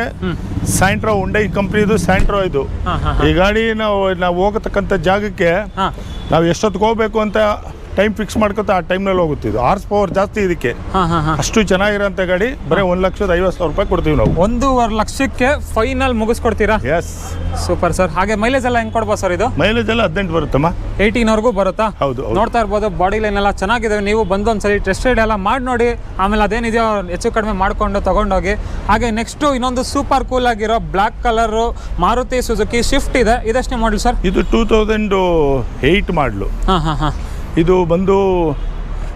ಸ್ಯಾಂಟ್ರೋ Hyundai ಕಂಪ್ನಿದು ಸ್ಯಾಂಟ್ರೋ ಇದು. ಈ ಗಾಡಿ ನಾವು ಹೋಗತಕ್ಕಂಥ ಜಾಗಕ್ಕೆ ನಾವು ಎಷ್ಟೊತ್ತಿಗೆ ಹೋಗ್ಬೇಕು ಅಂತ ಟೈಮ್ ಫಿಕ್ಸ್ ಮಾಡ್ಕೊತಾ ಆ ಟೈಮ್ನಲ್ಲಿ ಹೋಗುತ್ತಿದ್ದು. ಹಾರ್ಸ್ ಪವರ್ ಜಾಸ್ತಿ ಇದಕ್ಕೆ. ಅಷ್ಟು ಚೆನ್ನಾಗಿರೋಂಥ ಗಾಡಿ. ಬರೀ 1,50,000 ರೂಪಾಯಿ ಕೊಡ್ತೀವಿ ನಾವು. 1,50,000 ಫೈನಲ್ ಮುಗಿಸ್ಕೊಡ್ತೀರಾ? ಎಸ್. Super sir. ಹಾಗೆ ಮೈಲೇಜ್ ಎಲ್ಲ ಹೆಂಗ್ ಕೊಡ್ಬೋದು ಸರ್ ಇದು? ಮೈಲೇಜ್ ಎಲ್ಲ 18 ಬರುತ್ತಮ್ಮ. 18 ಬರುತ್ತಾ? ಹೌದು. ನೋಡ್ತಾ ಇರ್ಬೋದು ಬಾಡಿ ಲೈನ್ ಎಲ್ಲ ಚೆನ್ನಾಗಿದೆ. ನೀವು ಬಂದೊಂದ್ಸಲಿ ಟೆಸ್ಟ್ ರೈಡ್ ಎಲ್ಲ ಮಾಡಿ ನೋಡಿ, ಆಮೇಲೆ ಅದೇನಿದೆಯೋ ಹೆಚ್ಚು ಕಡಿಮೆ ಮಾಡ್ಕೊಂಡು ತಗೊಂಡೋಗಿ. ಹಾಗೆ ನೆಕ್ಸ್ಟ್ ಇನ್ನೊಂದು ಸೂಪರ್ ಕೂಲ್ ಆಗಿರೋ black colour Maruti Suzuki Swift ಇದೆ. ಇದೆಷ್ಟನೇ ಮಾಡಲ್ ಸರ್? ಇದು 2008 ಮಾಡಲು. ಹಾ. ಇದು ಬಂದು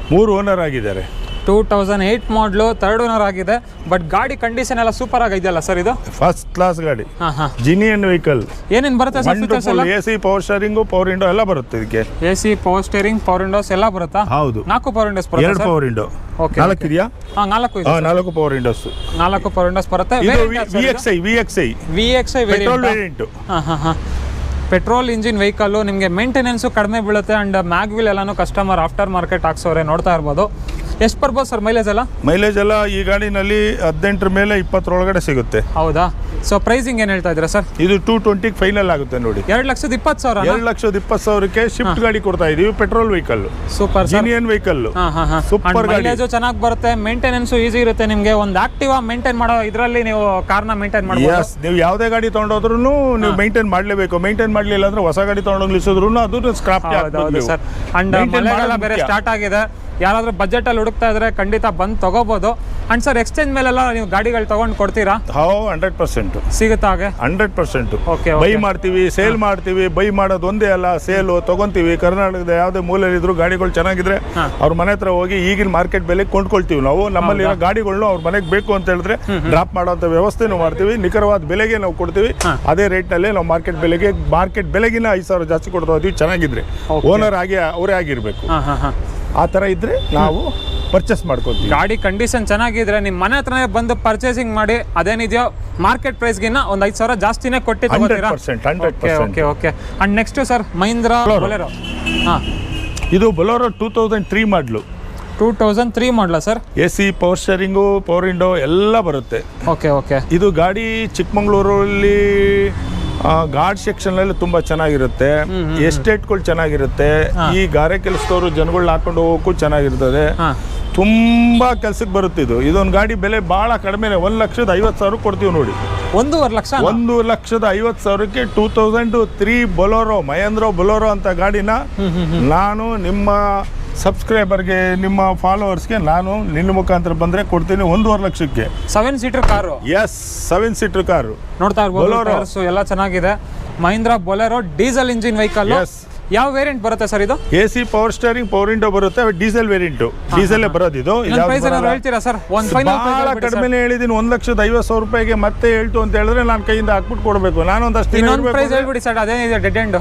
3 ಓನರ್ ಆಗಿದ್ದಾರೆ. 2008 ಮಾಡಲು 3rd ಓನರ್ ಆಗಿದೆ. ಬಟ್ ಗಾಡಿ ಕಂಡೀಷನ್ ಎಲ್ಲ ಸೂಪರ್ ಆಗಿದೆಯಲ್ಲ ಸರ್ ಇದು? ಫಸ್ಟ್ ಕ್ಲಾಸ್ ಗಾಡಿ. ಹಾ. ಜಿನಿಯನ್ ವೆಹಿಕಲ್. ಏನೇನು ಬರುತ್ತೆ ಸರ್ ಫೀಚರ್ಸ್ ಎಲ್ಲ? AC power steering power window ಎಲ್ಲ ಬರುತ್ತೆ ಇದಕ್ಕೆ. AC power steering power Windows ಎಲ್ಲ ಬರುತ್ತಾ? ಹೌದು. 4 ಪವರ್ ವಿಂಡೋಸ್ ಬರುತ್ತೆ. 2 ಪವರ್ ವಿಂಡೋ. ಓಕೆ. 4 ಇದೆಯಾ? 4 ಇದೆ. 4 ಪವರ್ ವಿಂಡೋಸ್. 4 ಪವರ್ ವಿಂಡೋಸ್ ಬರುತ್ತೆ. ಇದು VXI ಪೆಟ್ರೋಲ್ ವೇರಿಯಂಟ್. ಹಾ. Petrol engine vehicle. ನಿಮಗೆ ಮೇಂಟೆನೆನ್ಸು ಕಡಿಮೆ ಬೀಳುತ್ತೆ. ಆ್ಯಂಡ್ ಮ್ಯಾಗ್ವಿಲ್ ಎಲ್ಲಾನು ಕಸ್ಟಮರ್ ಆಫ್ಟರ್ ಮಾರ್ಕೆಟ್ ಹಾಕ್ಸೋರೆ. ನೋಡ್ತಾ ಇರ್ಬೋದು. ಎಷ್ಟು ಬರ್ಬೋದು ಸರ್ ಮೈಲೇಜ್ ಎಲ್ಲ? ಮೈಲೇಜ್ ಎಲ್ಲ ಈ ಗಾಡಿನಲ್ಲಿ 18 ಮೇಲೆ 20 ಒಳಗಡೆ ಸಿಗುತ್ತೆ. ಹೌದಾ? ಸೊ ಪ್ರೈಸಿಂಗ್ ಏನು ಹೇಳ್ತಾ ಇದ್ದೀರಾ ಸರ್? ಇದು 220 ಫೈನಲ್ ಆಗುತ್ತೆ ನೋಡಿ. 2,20,000. 2,20,000ಕ್ಕೆ ಶಿಫ್ಟ್ ಗಾಡಿ ಕೊಡ್ತಾ ಇದೀವಿ. Petrol vehicle. Super. ಜಿನಿಯನ್ vehicle. Super ಗಾಡಿ. ಮೈಲೇಜು ಚೆನ್ನಾಗಿ ಬರುತ್ತೆ. ಮೇಂಟೆನೆನ್ಸು ಈಸಿ ಇರುತ್ತೆ. ನಿಮಗೆ ಒಂದು ಆಕ್ಟಿವಾ ಮೇಂಟೈನ್ ಮಾಡೋ ಇದರಲ್ಲಿ ನೀವು ಕಾರ್ನ ಮೇಂಟೈನ್ ಮಾಡಬಹುದು. ನೀವು ಯಾವುದೇ ಗಾಡಿ ತೊಗೊಂಡೋದ್ರೂ ನೀವು ಮೇಂಟೈನ್ ಮಾಡಲೇಬೇಕು. ಮೇಂಟೈನ್ ಮಾಡಲಿಲ್ಲ ಅಂದ್ರೆ ಹೊಸ ಗಾಡಿ ತೊಗೊಂಡೋಗಿ ನಿಲ್ಲಿಸಿದ್ರು ಅದು ಸ್ಕ್ರಾಪ್ ಹೌದು ಸರ್. ಅಂಡ್ ಮಳೆಗಾಲ ಬೇರೆ ಸ್ಟಾರ್ಟ್ ಆಗಿದೆ. ಯಾರಾದ್ರೂ ಬಜೆಟ್ ಅಲ್ಲಿ ಹುಡುಕ್ತಾ ಇದ್ರೆ ಖಂಡಿತ ಬಂದು ತಗೋಬಹುದು. ಅಂಡ್ ಸರ್ ಎಕ್ಸ್ಚೇಂಜ್ ಮೇಲೆಲ್ಲ ನೀವು ಗಾಡಿಗಳು ತಗೊಂಡು ಕೊಡ್ತೀರಾ? 100% ಸಿಗುತ್ತಾ? ಹಾಗೆ 100%. ಓಕೆ. ಬೈ ಮಾಡ್ತೀವಿ, ಸೇಲ್ ಮಾಡ್ತೀವಿ. ಬೈ ಮಾಡೋದು ಒಂದೇ ಅಲ್ಲ, ಸೇಲು ತಗೊಂತೀವಿ. ಕರ್ನಾಟಕದ ಯಾವುದೇ ಮೂಲೆಯಲ್ಲಿ ಇದ್ರು ಗಾಡಿಗಳು ಚೆನ್ನಾಗಿದ್ರೆ ಅವ್ರ ಮನೆ ಹತ್ರ ಹೋಗಿ ಈಗಿನ ಮಾರ್ಕೆಟ್ ಬೆಲೆ ಕೊಂಡ್ಕೊಳ್ತೀವಿ ನಾವು. ನಮ್ಮಲ್ಲಿ ಗಾಡಿಗಳನ್ನ ಅವ್ರ ಮನೆಗೆ ಬೇಕು ಅಂತ ಹೇಳಿದ್ರೆ ಡ್ರಾಪ್ ಮಾಡೋಂಥ ವ್ಯವಸ್ಥೆನೂ ಮಾಡ್ತೀವಿ. ನಿಖರವಾದ ಬೆಲೆಗೆ ನಾವು ಕೊಡ್ತೀವಿ. ಅದೇ ರೇಟ್ನಲ್ಲೇ ನಾವು ಮಾರ್ಕೆಟ್ ಬೆಲೆಗಿನ 5,000 ಜಾಸ್ತಿ ಕೊಡ್ತಾ ಇದೀವಿ. ಚೆನ್ನಾಗಿದ್ರೆ ಓನರ್ ಆಗಿ ಅವರೇ ಆಗಿರ್ಬೇಕು. ಆ ಥರ ಇದ್ರೆ ನಾವು ಪರ್ಚೇಸ್ ಮಾಡ್ಕೊತೀವಿ. ಗಾಡಿ ಕಂಡೀಷನ್ ಚೆನ್ನಾಗಿದ್ರೆ ನಿಮ್ಮ ಮನೆ ಹತ್ರನೇ ಬಂದು ಪರ್ಚೇಸಿಂಗ್ ಮಾಡಿ ಅದೇನಿದೆಯೋ ಮಾರ್ಕೆಟ್ ಪ್ರೈಸ್ಗಿನ್ನ ಒಂದು 5,000 ಜಾಸ್ತಿನೇ ಕೊಟ್ಟು ತಗೋತೀರಾ? 100%. Okay. And next sir Mahindra Bolero. ಇದು ಬೊಲೆರೋ 2003 ಮಾಡಲು. 2003 ಮಾಡಲ sir? AC power steering power window ಎಲ್ಲ ಬರುತ್ತೆ. ಓಕೆ. ಇದು ಗಾಡಿ ಚಿಕ್ಕಮಂಗ್ಳೂರಲ್ಲಿ ಘಾಟ್ ಸೆಕ್ಷನ್ ತುಂಬಾ ಚೆನ್ನಾಗಿರುತ್ತೆ. ಎಸ್ಟೇಟ್ಗಳು ಚೆನ್ನಾಗಿರುತ್ತೆ. ಈ ಗಾರೆ ಕೆಲಸದವರು ಜನಗಳನ್ನ ಹಾಕೊಂಡು ಹೋಗೋಕ್ಕೂ ಚೆನ್ನಾಗಿರ್ತದೆ. ತುಂಬಾ ಕೆಲ್ಸಕ್ಕೆ ಬರುತ್ತೆ ಇದು. ಇದೊಂದು ಗಾಡಿ ಬೆಲೆ ಬಹಳ ಕಡಿಮೆ. 1,50,000 ಕೊಡ್ತೀವಿ ನೋಡಿ. 1,50,000 2003 ಬೊಲೆರೋ, ಮಹೇಂದ್ರ ಬೊಲೆರೋ ಅಂತ ಗಾಡಿನ ನಾನು ನಿಮ್ಮ ಸಬ್ಸ್ಕ್ರೈಬರ್ಗೆ, ನಿಮ್ಮ ಫಾಲೋವರ್ಸ್ಗೆ ನಾನು ನಿನ್ನ ಮುಖಾಂತರ ಬಂದ್ರೆ ಕೊಡ್ತೀನಿ 1,50,000ಕ್ಕೆ. 7 seater car. Yes, 7 seater car. ನೋಡ್ತಾ ಇರ್ಬೋದು ಎಲ್ಲ ಚೆನ್ನಾಗಿದೆ. Mahindra Bolero diesel engine vehicle. ಯಾವ ವೇರಿಯಂಟ್ ಬರುತ್ತೆ ಸರ್ ಇದು? AC power steering power window ಬರುತ್ತೆ. Diesel variant. ಡೀಸೆಲ್ ಬರೋದು ಇದು. ಹೇಳ್ತೀರಾ ಸರ್? ಬಹಳ ಕಡಿಮೆ ಹೇಳಿದೀನಿ. 1,50,000 ರೂಪಾಯಿಗೆ ಮತ್ತೆ ಹೇಳ್ತು ಅಂತ ಹೇಳಿದ್ರೆ ನಾನು ಕೈಯಿಂದ ಹಾಕ್ಬಿಟ್ಟು ಕೊಡಬೇಕು. ನಾನು ಒಂದಷ್ಟು ಪ್ರೈಸ್ ಹೇಳ್ಬಿಡಿ ಸರ್. ಅದೇನಿದೆ dead end?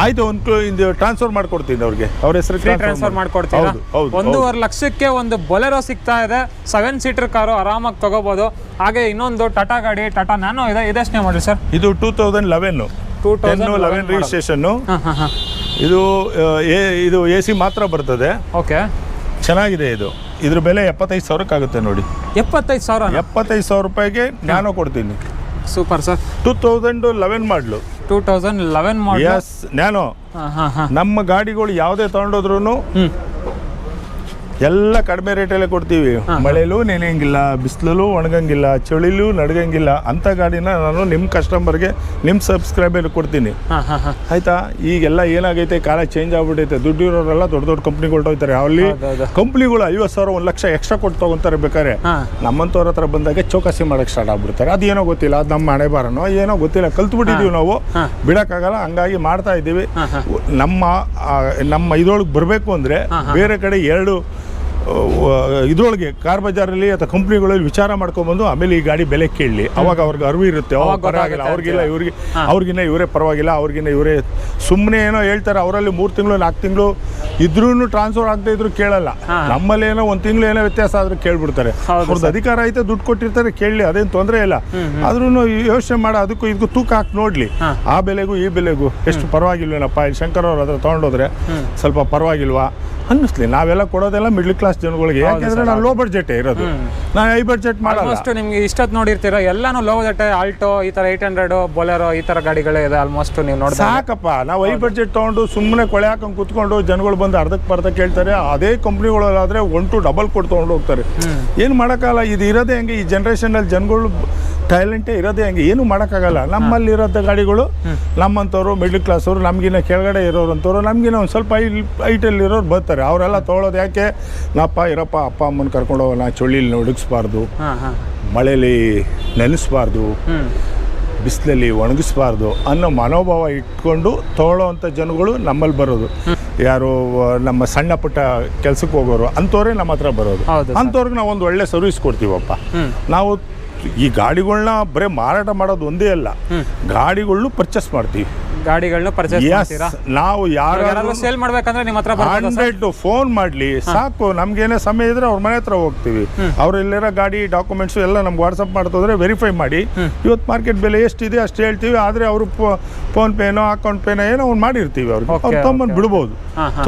ಆಯ್ತು, ಒಂದು ಟ್ರಾನ್ಸ್ಫರ್ ಮಾಡ್ಕೊಡ್ತೀನಿ ಅವ್ರಿಗೆ. ಅವ್ರ ಹೆಸರು ಟ್ರಾನ್ಸ್ಫರ್ ಮಾಡ್ಕೊಡ್ತೀರಾ? 1,50,000ಕ್ಕೆ ಒಂದು ಬೊಲೆರೋ ಸಿಗ್ತಾ ಇದೆ. 7 ಸೀಟರ್ ಕಾರು ಆರಾಮಾಗಿ ತಗೋಬಹುದು. ಹಾಗೆ ಇನ್ನೊಂದು ಟಾಟಾ ಗಾಡಿ, ಟಾಟಾ ನ್ಯಾನೋ ಇದೆ. ಇದೆಷ್ಟನೇ ಮಾಡಿ ಸರ್? ಇದು 2011 ರಿಜಿಸ್ಟ್ರೇಷನ್. ಇದು AC ಮಾತ್ರ ಬರ್ತದೆ. ಓಕೆ. ಚೆನ್ನಾಗಿದೆ ಇದು. ಇದ್ರ ಬೆಲೆ 75,000 ಆಗುತ್ತೆ ನೋಡಿ. 75,000 ರೂಪಾಯಿಗೆ ನ್ಯಾನೋ ಕೊಡ್ತೀನಿ. Super sir. 2011 ಮಾಡಲು. 2011 ಮಾಡಲು. Yes, Nano. ನಮ್ಮ ಗಾಡಿಗಳು ಯಾವುದೇ ತಗೊಂಡೋದ್ರು ಎಲ್ಲ ಕಡಿಮೆ ರೇಟಲ್ಲೇ ಕೊಡ್ತೀವಿ. ಮಳೆಲೂ ನೆನೆಯಂಗಿಲ್ಲ, ಬಿಸಿಲಲ್ಲೂ ಒಣಗಂಗಿಲ್ಲ, ಚಳಿಲೂ ನಡ್ಗಂಗಿಲ್ಲ ಅಂತ ಗಾಡಿನ ನಾನು ನಿಮ್ಮ ಕಸ್ಟಮರ್ಗೆ ನಿಮ್ಮ ಸಬ್ಸ್ಕ್ರೈಬರ್ ಕೊಡ್ತೀನಿ. ಆಯ್ತಾ? ಈಗೆಲ್ಲ ಏನಾಗೈತೆ, ಕಾಲ ಚೇಂಜ್ ಆಗ್ಬಿಟ್ಟೈತೆ. ದುಡ್ಡಿರೋರೆಲ್ಲ ದೊಡ್ಡ ದೊಡ್ಡ ಕಂಪ್ನಿಗಳು ಹೋಗ್ತಾರೆ. ಅಲ್ಲಿ ಕಂಪ್ನಿಗಳು 50,000 1 ಲಕ್ಷ ಎಕ್ಸ್ಟ್ರಾ ಕೊಟ್ಟು ತಗೊಂತಾರೆ. ಬೇಕಾದ್ರೆ ನಮ್ಮಂತವ್ರ ಹತ್ರ ಬಂದಾಗ ಚೌಕಾಸಿ ಮಾಡಕ್ಕೆ ಸ್ಟಾರ್ಟ್ ಆಗ್ಬಿಡ್ತಾರೆ. ಅದೇನೋ ಗೊತ್ತಿಲ್ಲ, ಅದು ನಮ್ಮ ಹಣೆ ಬಾರನೋ ಏನೋ ಗೊತ್ತಿಲ್ಲ, ಕಲ್ತ್ಬಿಟ್ಟಿದೀವಿ ನಾವು, ಬಿಡಕ್ಕಾಗಲ್ಲ. ಹಂಗಾಗಿ ಮಾಡ್ತಾ ಇದ್ದೀವಿ. ನಮ್ಮ ಇದರೊಳಗೆ ಬರಬೇಕು ಅಂದರೆ ಬೇರೆ ಕಡೆ 2 ಇದ್ರೊಳಗೆ ಕಾರ್ ಬಜಾರಲ್ಲಿ ಅಥವಾ ಕಂಪ್ನಿಗಳಲ್ಲಿ ವಿಚಾರ ಮಾಡ್ಕೊಂಡ್ಬಂದು ಆಮೇಲೆ ಈ ಗಾಡಿ ಬೆಲೆ ಕೇಳಲಿ. ಅವಾಗ ಅವ್ರಿಗೆ ಅರಿವು ಇರುತ್ತೆ. ಪರವಾಗಿಲ್ಲ, ಅವ್ರಿಗಿಲ್ಲ ಇವ್ರಿಗೆ, ಅವ್ರಿಗಿನ್ನ ಇವರೇ ಪರವಾಗಿಲ್ಲ, ಅವ್ರಿಗಿನ್ನ ಇವರೇ ಸುಮ್ಮನೆ ಏನೋ ಹೇಳ್ತಾರೆ. ಅವರಲ್ಲಿ 3 ತಿಂಗಳು 4 ತಿಂಗಳು ಇದ್ರೂ ಟ್ರಾನ್ಸ್ಫರ್ ಆಗದೆ ಇದ್ರು ಕೇಳಲ್ಲ. ನಮ್ಮಲ್ಲಿ ಏನೋ 1 ತಿಂಗಳು ಏನೋ ವ್ಯತ್ಯಾಸ ಆದ್ರೆ ಕೇಳ್ಬಿಡ್ತಾರೆ. ಅವ್ರದ್ದು ಅಧಿಕಾರ ಐತೆ, ದುಡ್ಡು ಕೊಟ್ಟಿರ್ತಾರೆ, ಕೇಳಲಿ, ಅದೇನು ತೊಂದರೆ ಇಲ್ಲ. ಆದ್ರೂ ಯೋಚನೆ ಮಾಡೋ, ಅದಕ್ಕೂ ಇದಕ್ಕೂ ತೂಕ ಹಾಕಿ ನೋಡ್ಲಿ, ಆ ಬೆಲೆಗೂ ಈ ಬೆಲೆಗೂ ಎಷ್ಟು ಪರವಾಗಿಲ್ವೇನಪ್ಪ. ಇಲ್ಲಿ ಶಂಕರ್ ಅವ್ರ ಹತ್ರ ತೊಗೊಂಡೋದ್ರೆ ಸ್ವಲ್ಪ ಪರವಾಗಿಲ್ವಾ ಅನ್ನಿಸ್ಲಿ. ನಾವೆಲ್ಲ ಕೊಡೋದೆಲ್ಲ ಮಿಡ್ಲ್ ಕ್ಲಾಸ್ ಜನಗಳಿಗೆ, ಯಾಕೆಂದ್ರೆ ನಾನು ಲೋ ಬಡ್ಜೆಟ್ ಇರೋದು, ನಾನು ಹೈ ಬಡ್ಜೆಟ್ ಮಾಡಲ್ಲ. ನಿಮ್ಗೆ ಇಷ್ಟೊತ್ತು ನೋಡಿರ್ತೀರ ಎಲ್ಲಾನು ಲೋ ಬಡ್ಜೆಟ್, ಆಲ್ಟೋ ಈ ತರ 800 ಬೊಲೆರೋ ಈ ತರ ಗಾಡಿಗಳೇ ಇದೆ ಆಲ್ಮೋಸ್ಟ್. ನೀವು ನೋಡಿ ಸಾಕಪ್ಪ, ನಾವು ಹೈ ಬಡ್ಜೆಟ್ ತೊಗೊಂಡು ಸುಮ್ಮನೆ ಕೊಳೆ ಹಾಕೊಂಡು ಕುತ್ಕೊಂಡು ಜನಗಳು ಬಂದು ಅರ್ಧಕ್ಕೆ ಕೇಳ್ತಾರೆ. ಅದೇ ಕಂಪ್ನಿಗಳಲ್ಲಾದ್ರೆ 1 to ಡಬಲ್ ಕೊಟ್ಟು ತೊಗೊಂಡು ಹೋಗ್ತಾರೆ. ಏನು ಮಾಡೋಕ್ಕಾಗಲ್ಲ. ಇದು ಇರೋದೇ ಹಂಗೆ, ಈ ಜನ್ರೇಷನಲ್ಲಿ ಜನಗಳು ಟ್ಯಾಲೆಂಟೇ ಇರೋದೇ ಹಂಗೆ, ಏನು ಮಾಡೋಕ್ಕಾಗಲ್ಲ. ನಮ್ಮಲ್ಲಿ ಇರೋಂಥ ಗಾಡಿಗಳು ನಮ್ಮಂಥವ್ರು ಮಿಡ್ಲ್ ಕ್ಲಾಸ್ ಅವರು, ನಮಗಿನ್ನ ಕೆಳಗಡೆ ಇರೋರಂಥವ್ರು, ನಮಗಿನ್ನ ಒಂದು ಸ್ವಲ್ಪ ಹೈಟಲ್ಲಿ ಇರೋರು ಬರ್ತಾರೆ. ಅವರೆಲ್ಲ ತೊಗೊಳೋದು ಯಾಕೆ? ಇರಪ್ಪ ಅಪ್ಪ ಅಮ್ಮನ ಕರ್ಕೊಂಡು ಹೋಗೋಣ, ಚಳಿಲಿ ಒಣಗಿಸ್ಬಾರ್ದು, ಮಳೇಲಿ ನೆನೆಸ್ಬಾರ್ದು, ಬಿಸಿಲಲ್ಲಿ ಒಣಗಿಸ್ಬಾರ್ದು ಅನ್ನೋ ಮನೋಭಾವ ಇಟ್ಕೊಂಡು ತೊಗೊಳ್ಳೋವಂಥ ಜನಗಳು ನಮ್ಮಲ್ಲಿ ಬರೋದು. ಯಾರು ನಮ್ಮ ಸಣ್ಣ ಪುಟ್ಟ ಕೆಲಸಕ್ಕೆ ಹೋಗೋರು ಅಂಥವ್ರೇ ನಮ್ಮ ಹತ್ರ ಬರೋದು. ಅಂಥವ್ರಿಗೆ ನಾವು ಒಂದು ಒಳ್ಳೆ ಸರ್ವಿಸ್ ಕೊಡ್ತೀವಪ್ಪ. ನಾವು ಈ ಗಾಡಿಗಳನ್ನ ಬರೀ ಮಾರಾಟ ಮಾಡೋದು ಒಂದೇ ಅಲ್ಲ, ಗಾಡಿಗಳನ್ನೂ ಪರ್ಚೇಸ್ ಮಾಡ್ತೀವಿ. ಗಾಡಿಗಳನ್ನ ಪರ್ಚೇಸ್ ಮಾಡ್ತೀರಾ? ನಾವು ಯಾರು ಸೇಲ್ ಮಾಡ್ಬೇಕಂದ್ರೆ ನಿಮ್ಮ ಹತ್ರ 100 ಫೋನ್ ಮಾಡ್ಲಿ ಸಾಕು. ನಮ್ಗೇನೇ ಸಮಯ ಇದ್ರೆ ಅವ್ರ ಮನೆ ಹತ್ರ ಹೋಗ್ತೀವಿ. ಅವ್ರು ಇಲ್ಲಿರೋ ಗಾಡಿ ಡಾಕ್ಯುಮೆಂಟ್ಸ್ ಎಲ್ಲ ನಮ್ಗೆ ವಾಟ್ಸಪ್ ಮಾಡ್ತಿದ್ರೆ ವೆರಿಫೈ ಮಾಡಿ ಇವತ್ತು ಮಾರ್ಕೆಟ್ ಬೆಲೆ ಎಷ್ಟಿದೆ ಅಷ್ಟು ಹೇಳ್ತೀವಿ. ಆದರೆ ಅವರು ಫೋನ್ ಪೇನೋ ಅಕೌಂಟ್ ಪೇನೋ ಏನೋ ಒಂದು ಮಾಡಿರ್ತೀವಿ. ಅವ್ರು ತೊಗೊಂಬಂದು ಬಿಡ್ಬೋದು,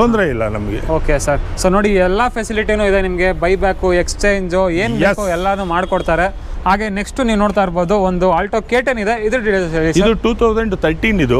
ತೊಂದರೆ ಇಲ್ಲ ನಮಗೆ. Okay sir. ಸೊ ನೋಡಿ, ಎಲ್ಲ ಫೆಸಿಲಿಟಿನೂ ಇದೆ ನಿಮಗೆ. ಬೈ ಬ್ಯಾಕು, ಎಕ್ಸ್ಚೇಂಜು ಏನು ಬೇಕೋ ಎಲ್ಲಾನು ಮಾಡ್ಕೊಡ್ತಾರೆ. ಹಾಗೆ ನೆಕ್ಸ್ಟ್ ನೀವು ನೋಡ್ತಾ ಇರ್ಬೋದು ಒಂದು ಆಲ್ಟೋ K10 ಇದೆ. ಇದ್ರ ಡೀಟೇಲ್ಸ್ ಹೇಳಿ. ಇದು 2013 ಇದು,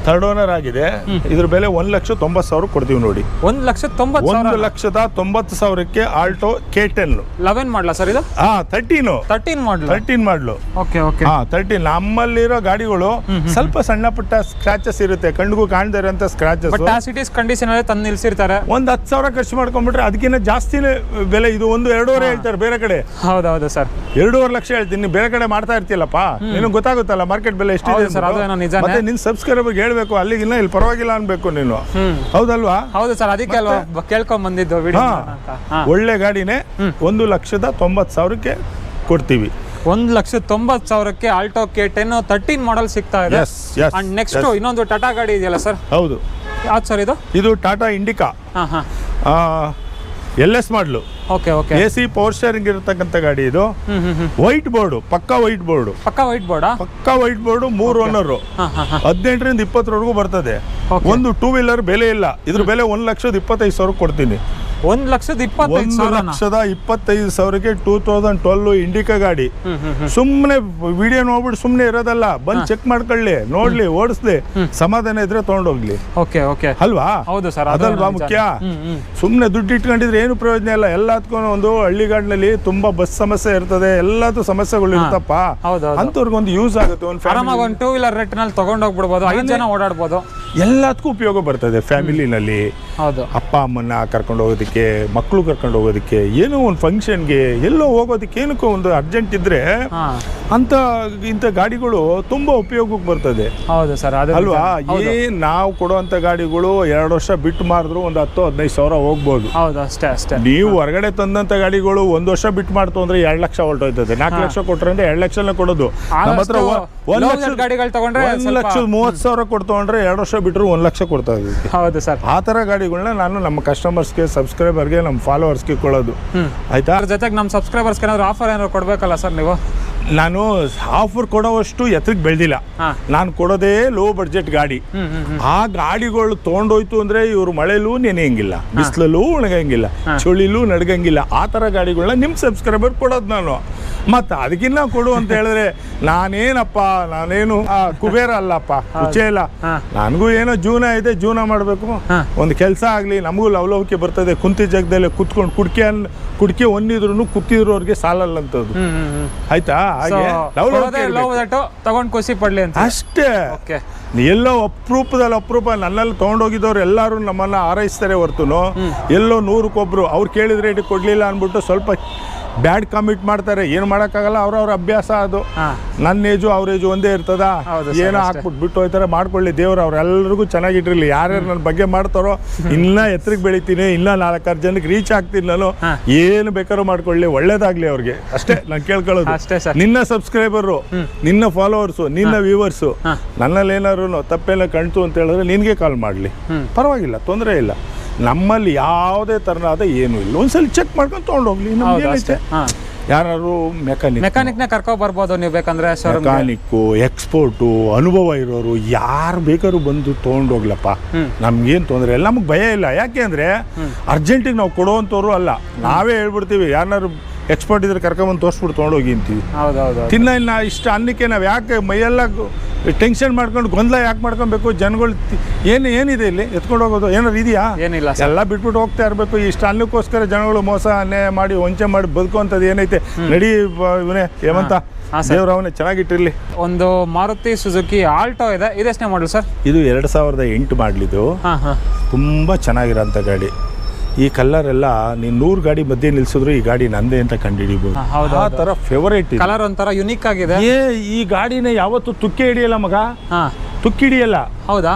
ಥರ್ಡ್ ಓನರ್ ಆಗಿದೆ. ಇದ್ರ ಬೆಲೆ 1,90,000 ಕೊಡ್ತೀವಿ ನೋಡಿ. 1,90,000 ಆಲ್ಟೋ K10 11 ಮಾಡಲ ಸರ್ ಇದು? 13 ಮಾಡಲು. Okay okay. 13. ನಮ್ಮಲ್ಲಿರೋ ಗಾಡಿಗಳು ಸ್ವಲ್ಪ ಸಣ್ಣ ಪುಟ್ಟ ಸ್ಕ್ರಾಚಸ್ ಇರುತ್ತೆ, ಕಣ್ಣಿಗೂ ಕಾಣದೇ ಇರೋಂಥ scratches. But as it is condition ಅಲ್ಲಿ ತಂದು ನಿಲ್ಸಿರ್ತಾರೆ. ಒಂದು 10,000 ಖರ್ಚು ಮಾಡ್ಕೊಂಡ್ಬಿಟ್ರೆ ಅದಕ್ಕಿಂತ ಜಾಸ್ತಿನೇ ಬೆಲೆ. ಇದು 1-2.5 ಹೇಳ್ತಾರೆ ಬೇರೆ ಕಡೆ. ಹೌದೌದು ಸರ್. 2.5 ಲಕ್ಷ ಹೇಳ್ತೀನಿ. ಬೇರೆ ಕಡೆ ಮಾಡ್ತಾ ಇರ್ತಿಲ್ಲಪ್ಪ, ನಿನಗೆ ಗೊತ್ತಾಗುತ್ತಲ್ಲ ಮಾರ್ಕೆಟ್ ಬೆಲೆ ಎಷ್ಟಿದೆ. ಮತ್ತೆ ನಿನ್ ಸಬ್ಸ್ಕ್ರೈಬರ್ಗೆ ಹೇಳ್ಬೇಕು, ಅಲ್ಲಿಗಿನ್ನ ಇಲ್ಲಿ ಪರವಾಗಿಲ್ಲ ಅನ್ಬೇಕು ನೀನು. ಹೌದಲ್ವಾ? ಹೌದು ಸರ್, ಅದಕ್ಕೆ ಅಲ್ವಾ ಕೇಳ್ಕೊಂಡ್ ಬಂದಿದ್ದು ವಿಡಿಯೋ. ಒಳ್ಳೆ ಗಾಡಿನೇ 1,90,000 ಕೊಡ್ತೀವಿ. 1,90,000 ಆಲ್ಟೋ K10 13 ಮಾಡೆಲ್ ಸಿಗ್ತಾ ಇದೆ. ಅಂಡ್ ನೆಕ್ಸ್ಟ್ ಇನ್ನೊಂದು ಟಾಟಾ ಗಾಡಿ ಇದೆಯಲ್ಲ ಸರ್? ಹೌದು. ಯಾವ್ದು ಸರ್ ಇದು? ಇದು ಟಾಟಾ ಇಂಡಿಕಾ LS ಮಾಡಲು. Okay okay. AC power steering ಇರತಕ್ಕಂಥ ಗಾಡಿ ಇದು. ವೈಟ್ ಬೋರ್ಡ್, ಪಕ್ಕಾ ವೈಟ್ ಬೋರ್ಡ್. ಪಕ್ಕಾ ವೈಟ್ ಬೋರ್ಡ್? ಪಕ್ಕಾ ವೈಟ್ ಬೋರ್ಡ್. 3 ಓನರ್, 18ರಿಂದ 20 ಬರ್ತದೆ. ಒಂದು 2 ವೀಲರ್ ಬೆಲೆ ಇಲ್ಲ. ಇದ್ರ ಬೆಲೆ 1,25,000 ಕೊಡ್ತೀನಿ. 1,25,000 2012 ಇಂಡಿಕಾ ಗಾಡಿ. ಸುಮ್ಮನೆ ವಿಡಿಯೋ ನೋಡ್ಬಿಟ್ಟು ಸುಮ್ಮನೆ ಇರೋದಲ್ಲ, ಬಂದು ಚೆಕ್ ಮಾಡ್ಕೊಳ್ಳಿ, ನೋಡ್ಲಿ, ಓಡಿಸ್ಲಿ, ಸಮಾಧಾನ ಇದ್ರೆ ತಗೊಂಡೋಗ್ಲಿ. ಓಕೆ ಓಕೆ ಅಲ್ವಾ? ಹೌದು ಸರ್, ಅದಲ್ವಾ ಮುಖ್ಯ. ಸುಮ್ಮನೆ ದುಡ್ಡು ಇಟ್ಕೊಂಡಿದ್ರೆ ಏನು ಪ್ರಯೋಜನ ಇಲ್ಲ. ಎಲ್ಲದಕ್ಕೂ ಒಂದು ಹಳ್ಳಿಗಾಡಿನಲ್ಲಿ ತುಂಬಾ ಬಸ್ ಸಮಸ್ಯೆ ಇರ್ತದೆ, ಎಲ್ಲದೂ ಸಮಸ್ಯೆಗಳು ಇರ್ತಪ್ಪ. ಅಂತವ್ರಿಗೊಂದು ಯೂಸ್ ಆಗುತ್ತೆ. ಒಂದು 2 ವೀಲರ್ ರೇಟ್ ನಲ್ಲಿ ತಗೊಂಡೋಗ್ಬಿಡ್ಬೋದು, 5 ಜನ ಓಡಾಡ್ಬೋದು, ಎಲ್ಲದಕ್ಕೂ ಉಪಯೋಗ ಬರ್ತದೆ. ಫ್ಯಾಮಿಲಿನಲ್ಲಿ ಅಪ್ಪ ಅಮ್ಮನ್ನ ಕರ್ಕೊಂಡು ಹೋಗೋದಕ್ಕೆ, ಮಕ್ಕಳು ಕರ್ಕೊಂಡು ಹೋಗೋದಕ್ಕೆ, ಏನೋ ಒಂದು ಫಂಕ್ಷನ್ಗೆ, ಎಲ್ಲೋ ಹೋಗೋದಕ್ಕೆ, ಏನಕ್ಕೋ ಒಂದು ಅರ್ಜೆಂಟ್ ಇದ್ರೆ ಇಂಥ ಗಾಡಿಗಳು ತುಂಬಾ ಉಪಯೋಗಕ್ಕೆ ಬರ್ತದೆ. ಹೌದು ಸರ್, ಅಲ್ವಾ? ನಾವು ಕೊಡುವಂತ ಗಾಡಿಗಳು 2 ವರ್ಷ ಬಿಟ್ಟು ಮಾರಿದ್ರು ಒಂದು 10,000-15,000 ಹೋಗ್ಬೋದು. ನೀವು ಹೊರಗಡೆ ತಂದಂತ ಗಾಡಿಗಳು 1 ವರ್ಷ ಬಿಟ್ಟು ಮಾಡ್ತು ಅಂದ್ರೆ 2 ಲಕ್ಷ ಹೊರಟೋಯ್ತದೆ. 4 ಲಕ್ಷ ಕೊಟ್ರೆ ಅಂದ್ರೆ 2 ಲಕ್ಷ ಕೊಡೋದು. ನಮ್ಮ ಹತ್ರ 1,30,000 ಕೊಡ್ತೊಂಡ್ರೆ 2 ವರ್ಷ ಬಿಟ್ಟರು 1 ಲಕ್ಷ ಕೊಡ್ತಾ ಇದ್ದೀವಿ. ಹೌದು ಸರ್. ಆ ತರ ಗಾಡಿಗಳನ್ನ ನಾನು ನಮ್ಮ ಕಸ್ಟಮರ್ಸ್ಗೆ, ಸಬ್ಸ್ಕ್ರೈಬರ್ಗೆ, ನಮ್ಮ ಫಾಲೋವರ್ಸ್ಗೆ ಕೊಡೋದು. ಆಯ್ತಾ? ಜೊತೆಗೆ ನಮ್ಮ ಸಬ್ಸ್ಕ್ರೈಬರ್ಸ್ಗೆ ಏನಾದ್ರು ಆಫರ್ ಏನಾದ್ರು ಕೊಡ್ಬೇಕಲ್ಲ ಸರ್ ನೀವು? ನಾನು ಆಫರ್ ಕೊಡೋವಷ್ಟು ಎತ್ತರಕ್ಕೆ ಬೆಳೆದಿಲ್ಲ. ನಾನು ಕೊಡೋದೇ ಲೋ ಬಡ್ಜೆಟ್ ಗಾಡಿ. ಆ ಗಾಡಿಗಳು ತೊಗೊಂಡೋಯ್ತು ಅಂದ್ರೆ ಇವರು ಮಳೆಲೂ ನೆನೆಯಂಗಿಲ್ಲ, ಬಿಸಿಲಲ್ಲೂ ಒಣಗಂಗಿಲ್ಲ, ಚಳಿಲೂ ನಡ್ಗಂಗಿಲ್ಲ. ಆ ಥರ ಗಾಡಿಗಳನ್ನ ನಿಮ್ಮ ಸಬ್ಸ್ಕ್ರೈಬರ್ ಕೊಡೋದು ನಾನು. ಮತ್ತು ಅದಕ್ಕಿನ್ನ ಕೊಡು ಅಂತ ಹೇಳಿದ್ರೆ ನಾನೇನು ಕುಬೇರ ಅಲ್ಲಪ್ಪ, ರುಚೆ ಇಲ್ಲ. ನನಗೂ ಏನೋ ಜೀವನ ಇದೆ, ಜೀವನ ಮಾಡಬೇಕು. ಒಂದು ಕೆಲಸ ಆಗಲಿ, ನಮಗೂ ಲವಲವಿಕೆ ಬರ್ತದೆ. ಕುಂತಿ ಜಾಗದಲ್ಲಿ ಕುತ್ಕೊಂಡು ಕುಡಿಕೆ ಒನ್ನಿದ್ರು ಕೂತಿರೋರಿಗೆ ಸಾಲಲ್ಲಂಥದ್ದು. ಆಯ್ತಾ? ಹಾಗೆ ತಗೊಂಡು ಖುಷಿ ಪಡ್ಲಿ ಅಂತ ಅಷ್ಟೇ. ಎಲ್ಲೋ ಅಪರೂಪ ನನ್ನಲ್ಲಿ ತೊಗೊಂಡೋಗಿದ್ದವ್ರು ಎಲ್ಲರೂ ನಮ್ಮನ್ನ ಹಾರೈಸ್ತಾರೆ ಹೊರತು ಎಲ್ಲೋ 100ಕ್ಕೊಬ್ರು ಅವ್ರು ಕೇಳಿದ ರೇಟ್ ಕೊಡ್ಲಿಲ್ಲ ಅಂದ್ಬಿಟ್ಟು ಸ್ವಲ್ಪ ಬ್ಯಾಡ್ ಕಮಿಟ್ ಮಾಡ್ತಾರೆ. ಏನು ಮಾಡೋಕ್ಕಾಗಲ್ಲ, ಅವ್ರವ್ರ ಅಭ್ಯಾಸ ಅದು. ನನ್ನ ಏಜು ಅವ್ರ ಏಜು ಒಂದೇ ಇರ್ತದ, ಏನೋ ಹಾಕ್ಬಿಟ್ಟು ಬಿಟ್ಟು ಹೋಯ್ತಾರೆ. ಮಾಡ್ಕೊಳ್ಳಿ, ದೇವ್ರು ಅವ್ರೆಲ್ರಿಗೂ ಚೆನ್ನಾಗಿಟ್ಟಿರಲಿ. ಯಾರ್ಯಾರು ನನ್ನ ಬಗ್ಗೆ ಮಾಡ್ತಾರೋ ಇನ್ನೂ ಎತ್ತರಕ್ಕೆ ಬೆಳಿತೀನಿ, ಇನ್ನೂ 4-6 ಜನಕ್ಕೆ ರೀಚ್ ಆಗ್ತೀನಿ. ನಾನು ಏನು ಬೇಕಾದ್ರೂ ಮಾಡ್ಕೊಳ್ಳಿ, ಒಳ್ಳೇದಾಗ್ಲಿ ಅವ್ರಿಗೆ. ಅಷ್ಟೇ ನಾನು ಕೇಳ್ಕೊಳ್ಳೋದು. ನಿನ್ನ ಸಬ್ಸ್ಕ್ರೈಬರು, ನಿನ್ನ ಫಾಲೋವರ್ಸು, ನಿನ್ನ ವ್ಯೂವರ್ಸು ನನ್ನಲ್ಲಿ ಏನಾದ್ರು ತಪ್ಪೇನೋ ಕಾಣ್ತು ಅಂತ ಹೇಳಿದ್ರೆ ನಿನಗೆ ಕಾಲ್ ಮಾಡಲಿ, ಪರವಾಗಿಲ್ಲ, ತೊಂದರೆ ಇಲ್ಲ. ನಮ್ಮಲ್ಲಿ ಯಾವುದೇ ಥರನಾದ ಏನೂ ಇಲ್ಲ. ಒಂದ್ಸಲ ಚೆಕ್ ಮಾಡ್ಕೊಂಡು ತೊಗೊಂಡೋಗ್ಲಿ. ನಮ್ಗೆ ಯಾರು ಮೆಕ್ಯಾನಿಕ್ನ ಕರ್ಕೊಂಡು ಬರ್ಬೋದು ನೀವು ಬೇಕಂದ್ರೆ. ಮೆಕ್ಯಾನಿಕ್ಕು, ಎಕ್ಸ್ಪೋರ್ಟು, ಅನುಭವ ಇರೋರು ಯಾರು ಬೇಕಾದ್ರೂ ಬಂದು ತೊಗೊಂಡೋಗ್ಲಪ್ಪ, ನಮ್ಗೇನು ತೊಂದರೆ ಇಲ್ಲ, ನಮಗೆ ಭಯ ಇಲ್ಲ. ಯಾಕೆ ಅಂದರೆ ಅರ್ಜೆಂಟಿಗೆ ನಾವು ಕೊಡುವಂಥವ್ರು ಅಲ್ಲ. ನಾವೇ ಹೇಳ್ಬಿಡ್ತೀವಿ, ಯಾರು ಎಕ್ಸ್ಪರ್ಟ್ ಇದ್ರೆ ಕರ್ಕೊಂಬಂದು ತೋರಿಸ್ಬಿಟ್ಟು ತೊಗೊಂಡೋಗಿ ಅಂತೀವಿ. ತಿನ್ನ ಇಲ್ಲ ಇಷ್ಟ ಅನ್ನಕ್ಕೆ ನಾವು ಯಾಕೆ ಮೈಯೆಲ್ಲ ಟೆನ್ಷನ್ ಮಾಡ್ಕೊಂಡು ಗೊಂದಲ ಯಾಕೆ ಮಾಡ್ಕೊಬೇಕು? ಜನಗಳು ಏನಿದೆ ಇಲ್ಲಿ ಎತ್ಕೊಂಡು ಹೋಗೋದು ಏನಾರು ಇದೆಯಾ? ಏನಿಲ್ಲ, ಎಲ್ಲ ಬಿಟ್ಬಿಟ್ಟು ಹೋಗ್ತಾ ಇರಬೇಕು. ಇಷ್ಟ ಅನ್ನಕ್ಕೋಸ್ಕರ ಜನಗಳು ಮೋಸ ಅನ್ಯಾಯ ಮಾಡಿ ವಂಚೆ ಮಾಡಿ ಬದುಕುವಂಥದ್ದು ಏನೈತೆ? ನಡಿ ಇವನೇ ಹೇಮಂತ, ದೇವ್ರ ಅವನೇ ಚೆನ್ನಾಗಿಟ್ಟಿರ್ಲಿ. ಒಂದು ಮಾರುತಿ ಸುಜುಕಿ ಆಲ್ಟೋ ಇದೆ, ಇದೆಷ್ಟನೇ ಮಾಡಲ್ ಸರ್? ಇದು 2008 ಮಾಡಲಿದ್ದು. ತುಂಬ ಚೆನ್ನಾಗಿರೋಂಥ ಗಾಡಿ. ಈ ಕಲರ್ ಎಲ್ಲ ನೀನು 100 ಗಾಡಿ ಮಧ್ಯೆ ನಿಲ್ಸಿದ್ರು ಈ ಗಾಡಿ ನಂದೇ ಅಂತ ಕಂಡುಹಿಡಿಬೋದು. ಆ ಥರ ಫೇವರೇಟ್ ಕಲರ್ ಒಂಥರ ಯುನಿಕ್ ಆಗಿದೆ. ಈ ಗಾಡಿನ ಯಾವತ್ತು ತುಕ್ಕೆ ಹಿಡಿಯಲ್ಲ ಮಗ, ತುಕ್ಕಿ ಹಿಡಿಯಲ್ಲ. ಹೌದಾ?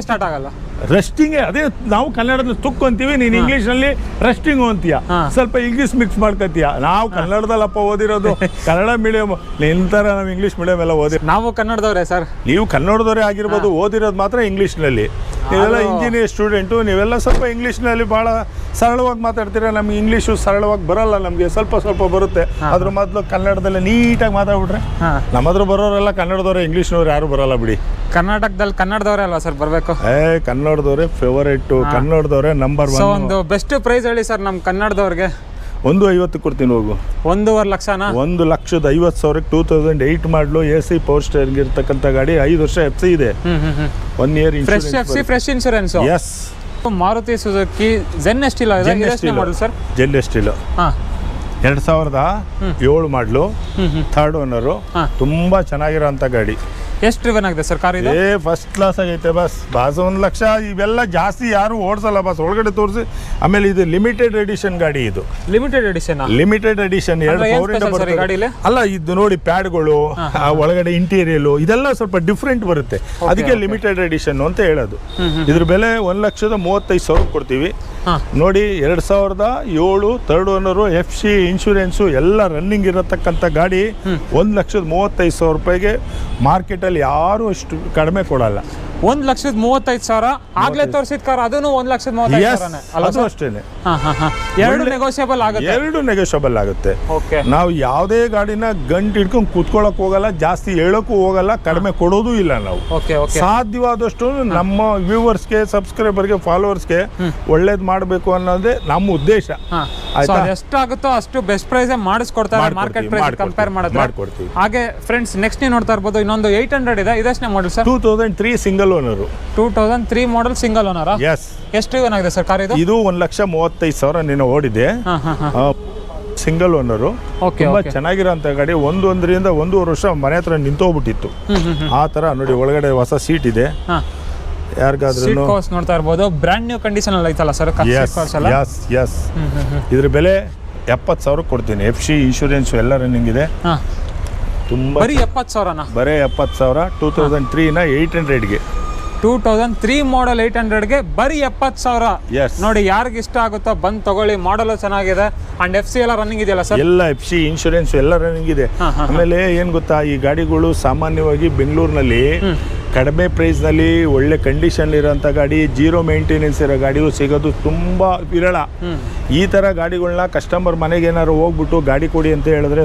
ಸ್ಟಾರ್ಟ್ ಆಗಲ್ಲ. ರೆಸ್ಟಿಂಗ್ ಅದೇ ನಾವು ಕನ್ನಡದಲ್ಲಿ ತುಕ್ಕು ಅಂತೀವಿ, ನೀನು ಇಂಗ್ಲೀಷ್ನಲ್ಲಿ ರೆಸ್ಟಿಂಗ್ ಅಂತೀಯ. ಸ್ವಲ್ಪ ಇಂಗ್ಲೀಷ್ ಮಿಕ್ಸ್ ಮಾಡ್ಕೊತೀಯ. ನಾವು ಕನ್ನಡದಲ್ಲಪ್ಪ ಓದಿರೋದು, ಕನ್ನಡ ಮೀಡಿಯಂ. ನಿಂತರ ನಾವು ಇಂಗ್ಲೀಷ್ ಮೀಡಿಯಂ ಎಲ್ಲ ಓದಿ. ನಾವು ಕನ್ನಡದವರೇ ಸರ್. ನೀವು ಕನ್ನಡದವರೇ ಆಗಿರ್ಬೋದು, ಓದಿರೋದು ಮಾತ್ರ ಇಂಗ್ಲೀಷ್ನಲ್ಲಿ. ನೀವೆಲ್ಲ ಇಂಜಿನಿಯರ್ ಸ್ಟೂಡೆಂಟು, ನೀವೆಲ್ಲ ಸ್ವಲ್ಪ ಇಂಗ್ಲೀಷ್ನಲ್ಲಿ ಭಾಳ ಸರಳವಾಗಿ ಮಾತಾಡ್ತೀರಾ. ನಮ್ಗೆ ಇಂಗ್ಲೀಷು ಸರಳವಾಗಿ ಬರಲ್ಲ, ನಮಗೆ ಸ್ವಲ್ಪ ಬರುತ್ತೆ. ಅದ್ರ ಮೊದಲು ಕನ್ನಡದಲ್ಲಿ ನೀಟಾಗಿ ಮಾತಾಡ್ಬಿಟ್ರೆ. ನಮ್ಮ ಹತ್ರ ಬರೋರೆಲ್ಲ ಕನ್ನಡದವರೇ, ಇಂಗ್ಲೀಷ್ನವ್ರು ಯಾರು ಬರಲ್ಲ ಬಿಡಿ. ಕರ್ನಾಟಕದಲ್ಲಿ ಕನ್ನಡದವರೇ ಅಲ್ವಾ ಸರ್ ಬರಬೇಕು? ಕನ್ನಡದವರೇ ಫೇವರೇಟು, ಕನ್ನಡದವರೇ ನಂಬರ್ 1. ಒಂದು ಬೆಸ್ಟ್ ಪ್ರೈಸ್ ಹೇಳಿ ಸರ್ ನಮ್ಮ ಕನ್ನಡದವ್ರಿಗೆ. 150 ಕೊಡ್ತೀನಿ ಹೋಗು. 1.5 ಲಕ್ಷನಾ? 1,50,000 2008 ಮಾಡಲು AC ಪವರ್ ಸ್ಟೇರಿಂಗ್ ಇರ್ತಕ್ಕಂಥ ಗಾಡಿ. 5 ವರ್ಷ FC ಇದೆ, 1 year fresh FC, fresh insurance. Yes. Maruti Suzuki Zen Estilo model sir? Zen ಎಸ್ಟಿಲ್ 2007 ಮಾಡಲು, 3rd ಓನರು. ತುಂಬಾ ಚೆನ್ನಾಗಿರೋಂಥ ಗಾಡಿ. ಎಷ್ಟು ಡ್ರಿವನ್ ಆಗಿದೆ ಸರ್ ಕಾರ್ ಇದು? ಫಸ್ಟ್ ಕ್ಲಾಸ್ ಆಗೈತೆ ಬಸ್. 1 ಲಕ್ಷ ಇವೆಲ್ಲ ಜಾಸ್ತಿ ಯಾರು ಓಡಿಸಲ್ಲ ಬಸ್. ಒಳಗಡೆ ತೋರಿಸಿ. ಆಮೇಲೆ ಇದು ಲಿಮಿಟೆಡ್ ಎಡಿಷನ್ ಗಾಡಿ. ಇದು ಲಿಮಿಟೆಡ್ ಎಡಿಷನ್. ಲಿಮಿಟೆಡ್ ಎಡಿಷನ್ 2 ಗಾಡಿಲಿ ಅಲ್ಲ. ಇದು ನೋಡಿ ಪ್ಯಾಡ್ಗಳು, ಒಳಗಡೆ ಇಂಟೀರಿಯಲ್ ಇದೆಲ್ಲ ಸ್ವಲ್ಪ ಡಿಫ್ರೆಂಟ್ ಬರುತ್ತೆ. ಅದಕ್ಕೆ ಲಿಮಿಟೆಡ್ ಎಡಿಷನ್ ಅಂತ ಹೇಳೋದು. ಇದ್ರ ಬೆಲೆ 1,35,000 ಕೊಡ್ತೀವಿ. ನೋಡಿ 2007 3rd ಓನರು, FC ಇನ್ಶೂರೆನ್ಸು ಎಲ್ಲ ರನ್ನಿಂಗ್ ಇರತಕ್ಕಂಥ ಗಾಡಿ. 1,35,000 ರೂಪಾಯಿಗೆ ಮಾರ್ಕೆಟಲ್ಲಿ ಯಾರು ಅಷ್ಟು ಕಡಿಮೆ ಕೊಡಲ್ಲ. 1,35,000 ಆಗ್ಲೇ ತೋರಿಸಿದ ಕಾರ್, ಅದನ್ನು 1,35,000 ಅಷ್ಟೇನೆ. ಎರಡು ನೆಗೋಷಿಯಬಲ್ ಆಗುತ್ತೆ. ಎರಡು ನೆಗೋಷಿಯಬಲ್ ಆಗುತ್ತೆ. ನಾವು ಯಾವುದೇ ಗಾಡಿನ ಗಂಟು ಹಿಡ್ಕೊಂಡು ಕೂತ್ಕೊಳ್ಳೋಕೆ ಹೋಗಲ್ಲ, ಜಾಸ್ತಿ ಹೇಳೋಕ್ಕೂ ಹೋಗಲ್ಲ, ಕಡಿಮೆ ಕೊಡೋದು ಇಲ್ಲ ನಾವು. ಸಾಧ್ಯವಾದಷ್ಟು ನಮ್ಮ ವ್ಯೂವರ್ಸ್ಗೆ, ಸಬ್ಸ್ಕ್ರೈಬರ್ಗೆ, ಫಾಲೋವರ್ಸ್ಗೆ ಒಳ್ಳೇದು ಮಾಡಬೇಕು ಅನ್ನೋದೇ ನಮ್ಮ ಉದ್ದೇಶ. ಎಷ್ಟಾಗುತ್ತೋ ಅಷ್ಟು ಬೆಸ್ಟ್ ಪ್ರೈಸ್ ಮಾಡಿಸ್ಕೊಡ್ತಾರೆ, ಮಾರ್ಕೆಟ್ ಪ್ರೈಸ್ ಕಂಪೇರ್ ಮಾಡಿದ್ರೆ. ಹಾಗೆ ಫ್ರೆಂಡ್ಸ್, ನೆಕ್ಸ್ಟ್ ನೀವು ನೋಡ್ತಾ ಇರ್ಬೋದು ಇನ್ನೊಂದು 800 ಇದೆ. ಇದೆಷ್ಟನೇ model sir? 2003 single owner. 2003 model single owner. ಎಷ್ಟು ಏನಾಗಿದೆ ಸರ್ ಕಾರ್ ಇದು? ಇದು 1,35,000 ನೀನು ಓಡಿದೆ. Single owner. ತುಂಬಾ ಚೆನ್ನಾಗಿರೋಂಥ ಗಾಡಿ. 1.5 ವರ್ಷ ಮನೆ ಹತ್ರ ನಿಂತೋಗ್ಬಿಟ್ಟಿತ್ತು. ಆ ತರ ನೋಡಿ, ಒಳಗಡೆ ಹೊಸ ಸೀಟ್ ಇದೆ. ಯಾರಿಗಾದ್ರೂ ನೋಡ್ತಾ ಇರ್ಬೋದು, ಬ್ರ್ಯಾಂಡ್ ನ್ಯೂ ಕಂಡೀಷನ್ ಅಲ್ಲಿ ಐತಲ್ಲ ಸರ್? ಇದ್ರ ಬೆಲೆ 70,000 ಕೊಡ್ತೀನಿ. FC ಇನ್ಶೂರೆನ್ಸ್ ಎಲ್ಲ ರನ್ನಿಂಗ್ ಇದೆ. ತುಂಬಾ ಬರೀ 70,000? ಬರೀ 70,000. 2003 800ಗೆ. 2003 ಮಾಡೆಲ್ 800ಗೆ ಬರೀ 70,000. ನೋಡಿ, ಯಾರಿಗೆ ಇಷ್ಟ ಆಗುತ್ತೋ ಬಂದು ತಗೊಳ್ಳಿ. ಮಾಡಲ್ ಚೆನ್ನಾಗಿದೆ. ಅಂಡ್ FC ಎಲ್ಲ ರನ್ನಿಂಗ್ ಇದೆಯಲ್ಲ ಸರ್? ಎಲ್ಲ FC ಇನ್ಶೂರೆನ್ಸ್ ಎಲ್ಲ ರನ್ನಿಂಗ್ ಇದೆ. ಆಮೇಲೆ ಏನ್ ಗೊತ್ತಾ, ಈ ಗಾಡಿಗಳು ಸಾಮಾನ್ಯವಾಗಿ ಬೆಂಗಳೂರಿನಲ್ಲಿ ಕಡಿಮೆ ಪ್ರೈಸ್ನಲ್ಲಿ ಒಳ್ಳೆ ಕಂಡೀಷನ್ ಇರೋಂಥ ಗಾಡಿ, ಜೀರೋ ಮೇಂಟೆನೆನ್ಸ್ ಇರೋ ಗಾಡಿಗಳು ಸಿಗೋದು ತುಂಬ ವಿರಳ. ಈ ಥರ ಗಾಡಿಗಳನ್ನ ಕಸ್ಟಮರ್ ಮನೆಗೆ ಏನಾದ್ರು ಹೋಗ್ಬಿಟ್ಟು ಗಾಡಿ ಕೊಡಿ ಅಂತ ಹೇಳಿದ್ರೆ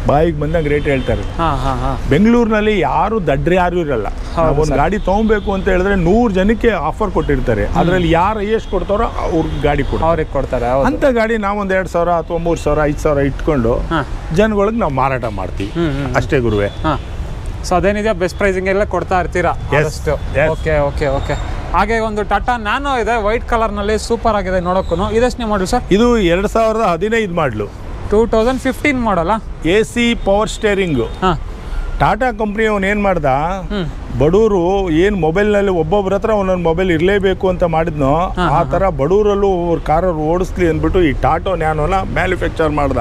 ಬಾಯಿಗೆ ಬಂದಂಗೆ ರೇಟ್ ಹೇಳ್ತಾರೆ. ಬೆಂಗಳೂರಿನಲ್ಲಿ ಯಾರು ದಡ್ರೆ ಯಾರು ಇರಲ್ಲ. ಒಂದು ಗಾಡಿ ತೊಗೊಬೇಕು ಅಂತ ಹೇಳಿದ್ರೆ 100 ಜನಕ್ಕೆ ಆಫರ್ ಕೊಟ್ಟಿರ್ತಾರೆ. ಅದರಲ್ಲಿ ಯಾರು ಎಷ್ಟು ಕೊಡ್ತಾರೋ ಅವ್ರಿಗೆ ಗಾಡಿ ಅವ್ರಿಗೆ ಕೊಡ್ತಾರೆ. ಅಂತ ಗಾಡಿ ನಾವೊಂದು 2,000 ಅಥವಾ 3,000 5,000 ಇಟ್ಕೊಂಡು ಜನಗಳಿಗೆ ನಾವು ಮಾರಾಟ ಮಾಡ್ತೀವಿ ಅಷ್ಟೇ ಗುರುವೆ. ಸೊ ಅದೇನಿದೆ ಬೆಸ್ಟ್ ಪ್ರೈಸಿಂಗ್ ಎಲ್ಲ ಕೊಡ್ತಾ ಇರ್ತೀರಾ? Okay okay okay. ಹಾಗೆ ಒಂದು ಟಾಟಾ ನ್ಯಾನೋ ಇದೆ ವೈಟ್ ಕಲರ್ ನಲ್ಲಿ, ಸೂಪರ್ ಆಗಿದೆ ನೋಡೋಕ್ಕೂ. ಇದೆಷ್ಟು ಮಾಡಲು ಸರ್? ಇದು 2015 ಮಾಡಲು, 2015 ಮಾಡಲ್ಲ. AC power steering. Tata company ಅವನು ಏನು ಮಾಡ್ದ, ಬಡವರು ಏನು ಮೊಬೈಲ್ನಲ್ಲಿ ಒಬ್ಬೊಬ್ಬರ ಹತ್ರ ಒಂದೊಂದು ಮೊಬೈಲ್ ಇರಲೇಬೇಕು ಅಂತ ಮಾಡಿದ್ನೋ ಆ ಥರ ಬಡವರಲ್ಲೂ ಒಬ್ಬರು ಕಾರವ್ರು ಓಡಿಸ್ಲಿ ಅಂದ್ಬಿಟ್ಟು ಈ ಟಾಟಾ ನ್ಯಾನೋನ ಮ್ಯಾನುಫ್ಯಾಕ್ಚರ್ ಮಾಡ್ದ.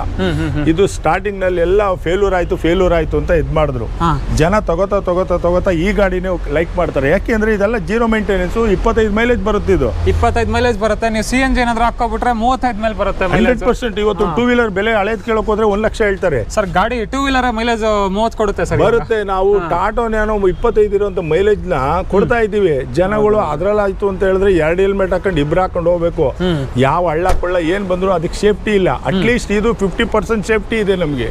ಇದು ಸ್ಟಾರ್ಟಿಂಗ್ನಲ್ಲಿ ಎಲ್ಲ ಫೇಲ್ಯೂರ್ ಆಯಿತು ಅಂತ ಇದು ಮಾಡಿದ್ರು. ಜನ ತಗೋತಾ ಈ ಗಾಡಿನೇ ಲೈಕ್ ಮಾಡ್ತಾರೆ. ಯಾಕೆಂದ್ರೆ ಇದೆಲ್ಲ ಜೀರೋ ಮೇಂಟೆನೆನ್ಸು, 25 ಮೈಲೇಜ್ ಬರುತ್ತೆ. ಇದು 25 ಮೈಲೇಜ್ ಬರುತ್ತೆ. ನೀವು CNG ಏನಾದ್ರು ಹಾಕೋಬಿಟ್ರೆ 35 ಮೇಲೆ ಬರುತ್ತೆ 100%. ಇವತ್ತು 2 ವೀಲರ್ ಬೆಲೆ ಹಳೇದು ಕೇಳೋಕೆ ಹೋದ್ರೆ 1 ಲಕ್ಷ ಹೇಳ್ತಾರೆ ಸರ್. ಗಾಡಿ 2 ವೀಲರ್ ಮೈಲೇಜ್ 30 ಕೊಡುತ್ತೆ ಸರ್. ಬರುತ್ತೆ. ನಾವು ಟಾಟಾ ನ್ಯಾನೋ 25 ಇರುವಂತ ಮೈಲೇಜ್ ನ ಕೊಡ್ತಾ ಇದ್ದೀವಿ. ಜನಗಳು ಅದ್ರಲ್ಲಾಯ್ತು ಅಂತ ಹೇಳಿದ್ರೆ 2 ಹೆಲ್ಮೆಟ್ ಹಾಕೊಂಡು ಇಬ್ರು ಹಾಕೊಂಡು ಹೋಗ್ಬೇಕು. ಯಾವ ಹಳ್ಳ ಕೊಳ್ಳ ಏನ್ ಬಂದ್ರು ಅದಕ್ಕೆ ಸೇಫ್ಟಿ ಇಲ್ಲ. ಅಟ್ಲೀಸ್ಟ್ ಇದು 50% ಸೇಫ್ಟಿ ಇದೆ ನಮ್ಗೆ.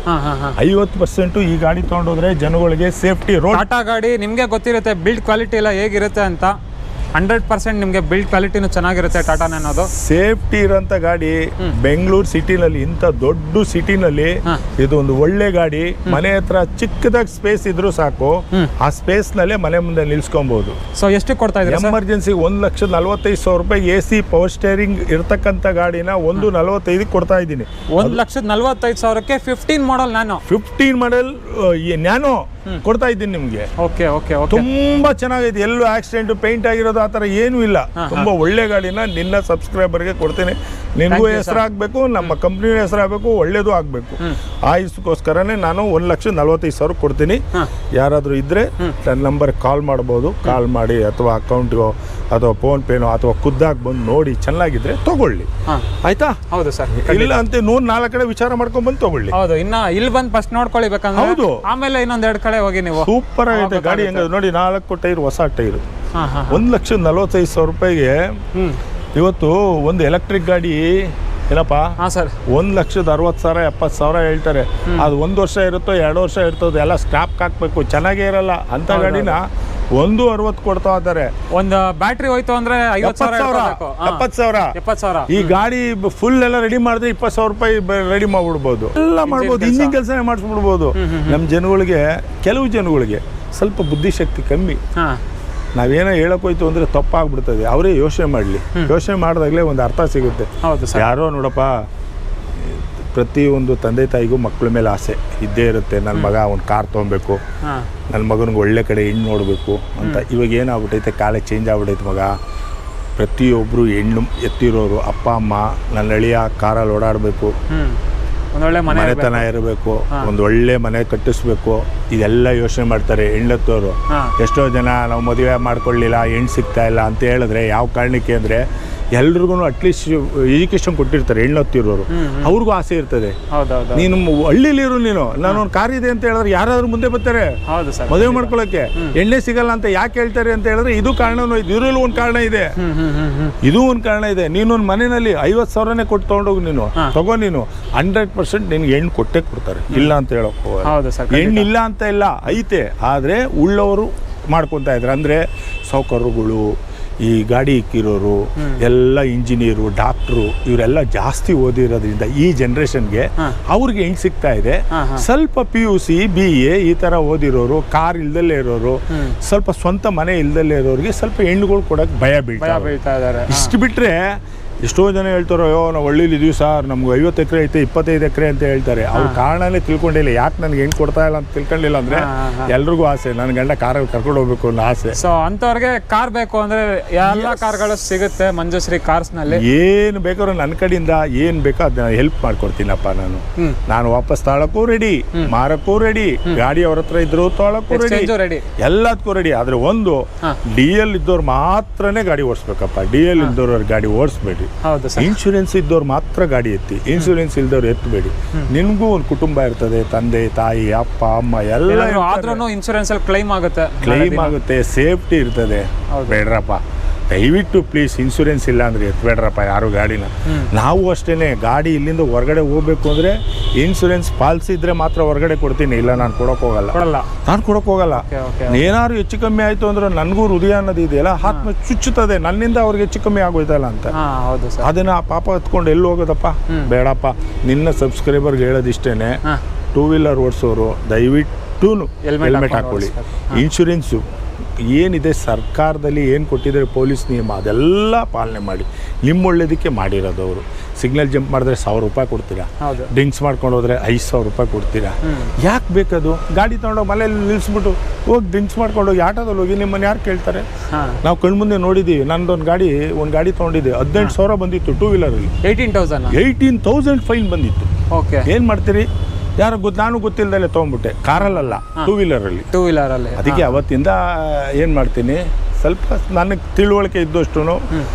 50% ಈ ಗಾಡಿ ತಗೊಂಡೋದ್ರೆ ಜನಗಳಿಗೆ ಸೇಫ್ಟಿ. ಟಾಟಾ ಗಾಡಿ ನಿಮ್ಗೆ ಗೊತ್ತಿರುತ್ತೆ ಬಿಲ್ಡ್ ಕ್ವಾಲಿಟಿ ಎಲ್ಲ ಹೇಗಿರುತ್ತೆ ಅಂತ. 100% ನಿಮಗೆ ಬಿಲ್ಡ್ ಕ್ವಾಲಿಟಿನೂ ಚೆನ್ನಾಗಿರುತ್ತೆ ಟಾಟಾ ನ್ಯಾನೋದು. ಸೇಫ್ಟಿ ಇರೋಂಥ ಗಾಡಿ ಬೆಂಗಳೂರು ಸಿಟಿನಲ್ಲಿ, ಇಂಥ ದೊಡ್ಡ ಸಿಟಿನಲ್ಲಿ ಇದು ಒಂದು ಒಳ್ಳೆ ಗಾಡಿ. ಮನೆ ಹತ್ರ ಚಿಕ್ಕದಾಗಿ ಸ್ಪೇಸ್ ಇದ್ರೂ ಸಾಕು, ಆ ಸ್ಪೇಸ್ ನಲ್ಲೇ ಮನೆ ಮುಂದೆ ನಿಲ್ಸ್ಕೊಬಹುದು. ಸೊ ಎಷ್ಟು ಕೊಡ್ತಾ ಇದ್ದೀರಾ? ಎಮರ್ಜೆನ್ಸಿ 1,45,000 ರೂಪಾಯಿ AC ಪವರ್ ಸ್ಟೇರಿಂಗ್ ಇರ್ತಕ್ಕಂಥ ಗಾಡಿನ 1,45,000 ಕೊಡ್ತಾ ಇದ್ದೀನಿ. 1,45,000ಕ್ಕೆ 15 ಮಾಡಲ್ ನ್ಯಾನೋ. 15 ಮಾಡಲ್ ನ್ಯಾನೋ ಕೊಡ್ತಾ ಇದ್ದೀನಿ ನಿಮ್ಗೆ. Okay okay okay. ತುಂಬಾ ಚೆನ್ನಾಗೈತೆ. ಎಲ್ಲೂ ಆಕ್ಸಿಡೆಂಟ್ ಪೇಂಟ್ ಆಗಿರೋದು ಆ ಥರ ಏನೂ ಇಲ್ಲ. ತುಂಬಾ ಒಳ್ಳೆ ಗಾಡಿನ ನಿನ್ನ ಸಬ್ಸ್ಕ್ರೈಬರ್ಗೆ ಕೊಡ್ತೀನಿ. ನಿನಗೂ ಹೆಸರಾಗಬೇಕು, ನಮ್ಮ ಕಂಪ್ನಿ ಹೆಸರಾಗಬೇಕು, ಒಳ್ಳೇದು ಆಗಬೇಕು. ಆ ಇದಕ್ಕೋಸ್ಕರನೇ ನಾನು 1,45,000 ಕೊಡ್ತೀನಿ. ಯಾರಾದರೂ ಇದ್ರೆ ನನ್ನ ನಂಬರ್ ಕಾಲ್ ಮಾಡ್ಬೋದು. ಕಾಲ್ ಮಾಡಿ ಅಥವಾ ಅಕೌಂಟ್ಗೋ ಅಥವಾ ಫೋನ್ ಪೇನೋ ಅಥವಾ ಖುದ್ದಾಗಿ ಬಂದು ನೋಡಿ ಚೆನ್ನಾಗಿದ್ರೆ ತಗೊಳ್ಳಿ. ಆಯ್ತಾ? ಹೌದು ಸರ್. ಇಲ್ಲ ಅಂತ 4 ಕಡೆ ವಿಚಾರ ಮಾಡ್ಕೊಂಡ್ ಬಂದು ತಗೊಳ್ಳಿ. ಹೌದು. ಇನ್ನ ಇಲ್ಲಿ ಬಂದು ಫಸ್ಟ್ ನೋಡ್ಕೊಳ್ಳಿ ಬೇಕಂದ್ರೆ. ಹೌದು. ಆಮೇಲೆ ಇನ್ನೊಂದ್ 2 ಕಡೆ ಹೋಗಿ ನೀವು. ಸೂಪರ್ ಆಗೈತೆ ಗಾಡಿ. ಹೆಂಗ ನೋಡಿ, 4 ಟೈರ್ ಹೊಸ ಟೈರು. 1,45,000 ರೂಪಾಯಿಗೆ ಇವತ್ತು ಒಂದು ಎಲೆಕ್ಟ್ರಿಕ್ ಗಾಡಿ ಏನಪ್ಪ ಸರ್ 1,60,000 70,000 ಹೇಳ್ತಾರೆ. ಅದು 1 ವರ್ಷ ಇರುತ್ತೋ 2 ವರ್ಷ ಇರ್ತದೆ, ಎಲ್ಲ ಸ್ಕ್ರಾಪ್ ಹಾಕ್ಬೇಕು, ಚೆನ್ನಾಗೇ ಇರಲ್ಲ ಅಂತ ಗಾಡಿನ 1,60,000 ಕೊಡ್ತಾ ಇದ್ದಾರೆ. ಒಂದು ಬ್ಯಾಟ್ರಿ ಹೋಯ್ತು ಅಂದ್ರೆ 70,000. ಈ ಗಾಡಿ ಫುಲ್ ಎಲ್ಲ ರೆಡಿ ಮಾಡಿದ್ರೆ 20,000 ರೂಪಾಯಿ ರೆಡಿ ಮಾಡ್ಬಿಡ್ಬೋದು. ಎಲ್ಲ ಮಾಡ್ಬೋದು, ಇಂಜಿನ್ ಕೆಲಸನೇ ಮಾಡಿಸ್ಬಿಡ್ಬೋದು. ನಮ್ಮ ಜನಗಳಿಗೆ, ಕೆಲವು ಜನಗಳಿಗೆ ಸ್ವಲ್ಪ ಬುದ್ಧಿಶಕ್ತಿ ಕಮ್ಮಿ. ನಾವೇನೋ ಹೇಳೋಕೋಯ್ತು ಅಂದರೆ ತಪ್ಪಾಗ್ಬಿಡ್ತದೆ. ಅವರೇ ಯೋಚನೆ ಮಾಡಲಿ. ಯೋಚನೆ ಮಾಡಿದಾಗಲೇ ಒಂದು ಅರ್ಥ ಸಿಗುತ್ತೆ. ಯಾರೋ ನೋಡಪ್ಪ, ಪ್ರತಿಯೊಂದು ತಂದೆ ತಾಯಿಗೂ ಮಕ್ಕಳ ಮೇಲೆ ಆಸೆ ಇದ್ದೇ ಇರುತ್ತೆ. ನನ್ನ ಮಗ ಒಂದು ಕಾರ್ ತೊಗೊಬೇಕು, ನನ್ನ ಮಗನಿಗೆ ಒಳ್ಳೆ ಕಡೆ ಹೆಣ್ಣು ನೋಡಬೇಕು ಅಂತ. ಇವಾಗ ಏನಾಗ್ಬಿಟ್ಟೈತೆ, ಕಾಲೇ ಚೇಂಜ್ ಆಗ್ಬಿಟ್ಟೈತೆ ಮಗ. ಪ್ರತಿಯೊಬ್ಬರು ಹೆಣ್ಣು ಎತ್ತಿರೋರು ಅಪ್ಪ ಅಮ್ಮ ನನ್ನ ಅಳಿಯ ಕಾರಲ್ಲಿ ಓಡಾಡಬೇಕು, ಮನೆತನ ಇರಬೇಕು, ಒಂದು ಒಳ್ಳೆ ಮನೆ ಕಟ್ಟಿಸ್ಬೇಕು, ಇದೆಲ್ಲ ಯೋಚನೆ ಮಾಡ್ತಾರೆ ಹೆಣ್ಣತ್ತೋರು. ಎಷ್ಟೋ ಜನ ನಾವು ಮದುವೆ ಮಾಡ್ಕೊಳ್ಳಿಲ್ಲ, ಹೆಣ್ಣು ಸಿಗ್ತಾ ಇಲ್ಲ ಅಂತ ಹೇಳಿದ್ರೆ ಯಾವ ಕಾರಣಕ್ಕೆ ಅಂದರೆ ಎಲ್ರಿಗೂ ಅಟ್ಲೀಸ್ಟ್ ಎಜುಕೇಶನ್ ಕೊಟ್ಟಿರ್ತಾರೆ ಹೆಣ್ಣೊತ್ತಿರೋರು. ಅವ್ರಿಗೂ ಆಸೆ ಇರ್ತದೆ. ನೀನು ಹಳ್ಳಿಲಿರು, ನೀನು ನಾನೊಂದು ಕಾರ್ ಇದೆ ಅಂತ ಹೇಳಿದ್ರೆ ಯಾರಾದ್ರೂ ಮುಂದೆ ಬರ್ತಾರೆ ಮದುವೆ ಮಾಡ್ಕೊಳ್ಳೋಕೆ. ಎಣ್ಣೆ ಸಿಗಲ್ಲ ಅಂತ ಯಾಕೆ ಹೇಳ್ತಾರೆ ಅಂತ ಹೇಳಿದ್ರೆ ಇದು ಕಾರಣನೂ ಇದೆ. ಇದರಲ್ಲೂ ಒಂದು ಕಾರಣ ಇದೆ, ಇದು ಒಂದು ಕಾರಣ ಇದೆ. ನೀನೊಂದು ಮನೆಯಲ್ಲಿ 50,000ನೇ ಕೊಟ್ಟು ತೊಗೊಂಡೋಗಿ ನೀನು ತಗೋ. ನೀನು 100% ನಿನ್ಗೆ ಹೆಣ್ಣು ಕೊಟ್ಟೆ ಕೊಡ್ತಾರೆ, ಇಲ್ಲ ಅಂತ ಹೇಳೋಕೆ. ಹೆಣ್ಣು ಇಲ್ಲ ಅಂತ ಇಲ್ಲ, ಐತೆ. ಆದರೆ ಉಳ್ಳವರು ಮಾಡ್ಕೊತಾ ಇದ್ದಾರೆ. ಅಂದರೆ ಸೌಕರ್ಯಗಳು, ಈ ಗಾಡಿ ಇಕ್ಕಿರೋರು ಎಲ್ಲ ಇಂಜಿನಿಯರು, ಡಾಕ್ಟ್ರು, ಇವರೆಲ್ಲ ಜಾಸ್ತಿ ಓದಿರೋದ್ರಿಂದ ಈ ಜನ್ರೇಷನ್ಗೆ ಅವ್ರಿಗೆ ಹೆಂಗೆ ಸಿಗ್ತಾ ಇದೆ. ಸ್ವಲ್ಪ PUC BA ಈ ಥರ ಓದಿರೋರು, ಕಾರ್ ಇಲ್ದಲ್ಲೇ ಇರೋರು, ಸ್ವಲ್ಪ ಸ್ವಂತ ಮನೆ ಇಲ್ದಲ್ಲೇ ಇರೋರಿಗೆ ಸ್ವಲ್ಪ ಹೆಣ್ಣುಗಳು ಕೊಡೋಕೆ ಭಯ ಬೀಳ್ತಾ ಇದ್ದಾರೆ. ಇಷ್ಟು ಬಿಟ್ಟರೆ ಎಷ್ಟೋ ಜನ ಹೇಳ್ತಾರೋ, ಅಯ್ಯೋ ನಾವು ಹಳ್ಳಿಲಿ ಇದೀವಿ ಸರ್, ನಮ್ಗೆ 50 ಎಕರೆ ಐತೆ 25 ಎಕರೆ ಅಂತ ಹೇಳ್ತಾರೆ. ಅವ್ರ ಕಾರಣನೇ ತಿಳ್ಕೊಂಡಿಲ್ಲ. ಯಾಕೆ ನನಗೆ ಹೆಣ್ಣು ಕೊಡ್ತಾ ಇಲ್ಲ ಅಂತ ತಿಳ್ಕೊಂಡಿಲ್ಲ ಅಂದರೆ ಎಲ್ರಿಗೂ ಆಸೆ, ನನ್ನ ಗಂಡ ಕಾರಲ್ಲಿ ಕರ್ಕೊಂಡು ಹೋಗ್ಬೇಕು ಅನ್ನೋ ಆಸೆ. ಸೊ ಅಂಥವ್ರಿಗೆ ಕಾರ್ ಬೇಕು ಅಂದರೆ ಎಲ್ಲ ಕಾರ್ಗಳು ಸಿಗುತ್ತೆ ಮಂಜುಶ್ರೀ ಕಾರ್ಸ್ನಲ್ಲಿ. ಏನು ಬೇಕಾದ್ರೂ ನನ್ನ ಕಡೆಯಿಂದ ಏನು ಬೇಕೋ ಅದನ್ನ ಹೆಲ್ಪ್ ಮಾಡ್ಕೊಡ್ತೀನಪ್ಪ. ನಾನು ವಾಪಸ್ ತಾಳಕ್ಕೂ ರೆಡಿ, ಮಾರಕ್ಕೂ ರೆಡಿ, ಗಾಡಿ ಅವ್ರ ಹತ್ರ ಇದ್ರು ತೊಳಕ್ಕೂ ರೆಡಿ, ಎಲ್ಲದಕ್ಕೂ ರೆಡಿ. ಆದರೆ ಒಂದು DL ಇದ್ದವ್ರು ಮಾತ್ರನೇ ಗಾಡಿ ಓಡಿಸ್ಬೇಕಪ್ಪ. DL ಇದ್ದವ್ರ ಗಾಡಿ ಓಡಿಸ್ಬೇಡಿ. ಹೌದು ಸರ್. ಇನ್ಶೂರೆನ್ಸ್ ಇದ್ದವ್ರು ಮಾತ್ರ ಗಾಡಿ ಎತ್ತಿ, ಇನ್ಶೂರೆನ್ಸ್ ಇಲ್ದವ್ರು ಎತ್ತಬೇಡಿ. ನಿನಗೂ ಒಂದು ಕುಟುಂಬ ಇರ್ತದೆ, ತಂದೆ ತಾಯಿ ಅಪ್ಪ ಅಮ್ಮ ಎಲ್ಲ ಆದ್ರೂ ಇನ್ಶೂರೆನ್ಸ್ ಅಲ್ಲಿ ಕ್ಲೈಮ್ ಆಗುತ್ತೆ, ಸೇಫ್ಟಿ ಇರ್ತದೆ. ಬೇಡ್ರಪ್ಪ, ದಯವಿಟ್ಟು ಪ್ಲೀಸ್ ಇನ್ಶೂರೆನ್ಸ್ ಇಲ್ಲ ಅಂದರೆ ಎತ್ತಬೇಡ್ರಪ್ಪ ಯಾರು ಗಾಡಿನ. ನಾವು ಅಷ್ಟೇ, ಗಾಡಿ ಇಲ್ಲಿಂದ ಹೊರಗಡೆ ಹೋಗ್ಬೇಕು ಅಂದರೆ ಇನ್ಶೂರೆನ್ಸ್ ಪಾಲಿಸಿ ಇದ್ರೆ ಮಾತ್ರ ಹೊರಗಡೆ ಕೊಡ್ತೀನಿ, ಇಲ್ಲ ನಾನು ಕೊಡೋಕ್ಕೋಗಲ್ಲ. ಏನಾದ್ರು ಹೆಚ್ಚು ಕಮ್ಮಿ ಆಯಿತು ಅಂದ್ರೆ ನನಗೂ ಹೃದಯ ಅನ್ನೋದು ಇದೆಯಲ್ಲ, ಆತ್ಮ ಚುಚ್ಚುತ್ತದೆ, ನನ್ನಿಂದ ಅವ್ರಿಗೆ ಹೆಚ್ಚು ಕಮ್ಮಿ ಆಗೋಯ್ತಲ್ಲ ಅಂತ. ಅದನ್ನು ಪಾಪ ಹತ್ಕೊಂಡು ಎಲ್ಲಿ ಹೋಗೋದಪ್ಪ, ಬೇಡಪ್ಪ. ನಿನ್ನ ಸಬ್ಸ್ಕ್ರೈಬರ್ಗೆ ಹೇಳೋದಿಷ್ಟೇ, ಟೂ ವೀಲರ್ ಓಡಿಸೋರು ದಯವಿಟ್ಟು ಹೆಲ್ಮೆಟ್ ಹಾಕೊಳ್ಳಿ. ಇನ್ಶೂರೆನ್ಸು ಏನಿದೆ ಸರ್ಕಾರದಲ್ಲಿ ಏನು ಕೊಟ್ಟಿದ್ದಾರೆ ಪೊಲೀಸ್ ನಿಯಮ ಅದೆಲ್ಲ ಪಾಲನೆ ಮಾಡಿ. ನಿಮ್ಮ ಒಳ್ಳೇದಕ್ಕೆ ಮಾಡಿರೋದು ಅವರು. ಸಿಗ್ನಲ್ ಜಂಪ್ ಮಾಡಿದ್ರೆ 1000 ರೂಪಾಯಿ ಕೊಡ್ತೀರಾ, ಡ್ರಿಂಕ್ಸ್ ಮಾಡ್ಕೊಂಡು ಹೋದ್ರೆ 5000 ರೂಪಾಯಿ ಕೊಡ್ತೀರಾ. ಯಾಕೆ ಬೇಕದು? ಗಾಡಿ ತೊಗೊಂಡೋಗಿ ಮನೇಲಿ ನಿಲ್ಲಿಸ್ಬಿಟ್ಟು ಹೋಗಿ ಡ್ರಿಂಕ್ಸ್ ಮಾಡ್ಕೊಂಡು ಹೋಗಿ ಆಟೋದಲ್ಲಿ ಹೋಗಿ ನಿಮ್ಮನ್ನು ಯಾರು ಕೇಳ್ತಾರೆ? ನಾವು ಕಣ್ಮುಂದೆ ನೋಡಿದ್ದೀವಿ. ಒಂದು ಗಾಡಿ ತೊಗೊಂಡಿದ್ದೆ, 18,000 ಬಂದಿತ್ತು ಟೂ ವೀಲರಲ್ಲಿ. 18,000 ಫೈನ್ ಬಂದಿತ್ತು. ಏನು ಮಾಡ್ತೀರಿ? ಯಾರು ನಾನು ಗೊತ್ತಿಲ್ಲದಲ್ಲೇ ತೊಗೊಂಡ್ಬಿಟ್ಟೆ, ಕಾರಲ್ಲ ಟೂ ವೀಲರಲ್ಲಿ. ಅದಕ್ಕೆ ಅವತ್ತಿಂದ ಏನು ಮಾಡ್ತೀನಿ, ಸ್ವಲ್ಪ ನನಗೆ ತಿಳುವಳಿಕೆ ಇದ್ದಷ್ಟು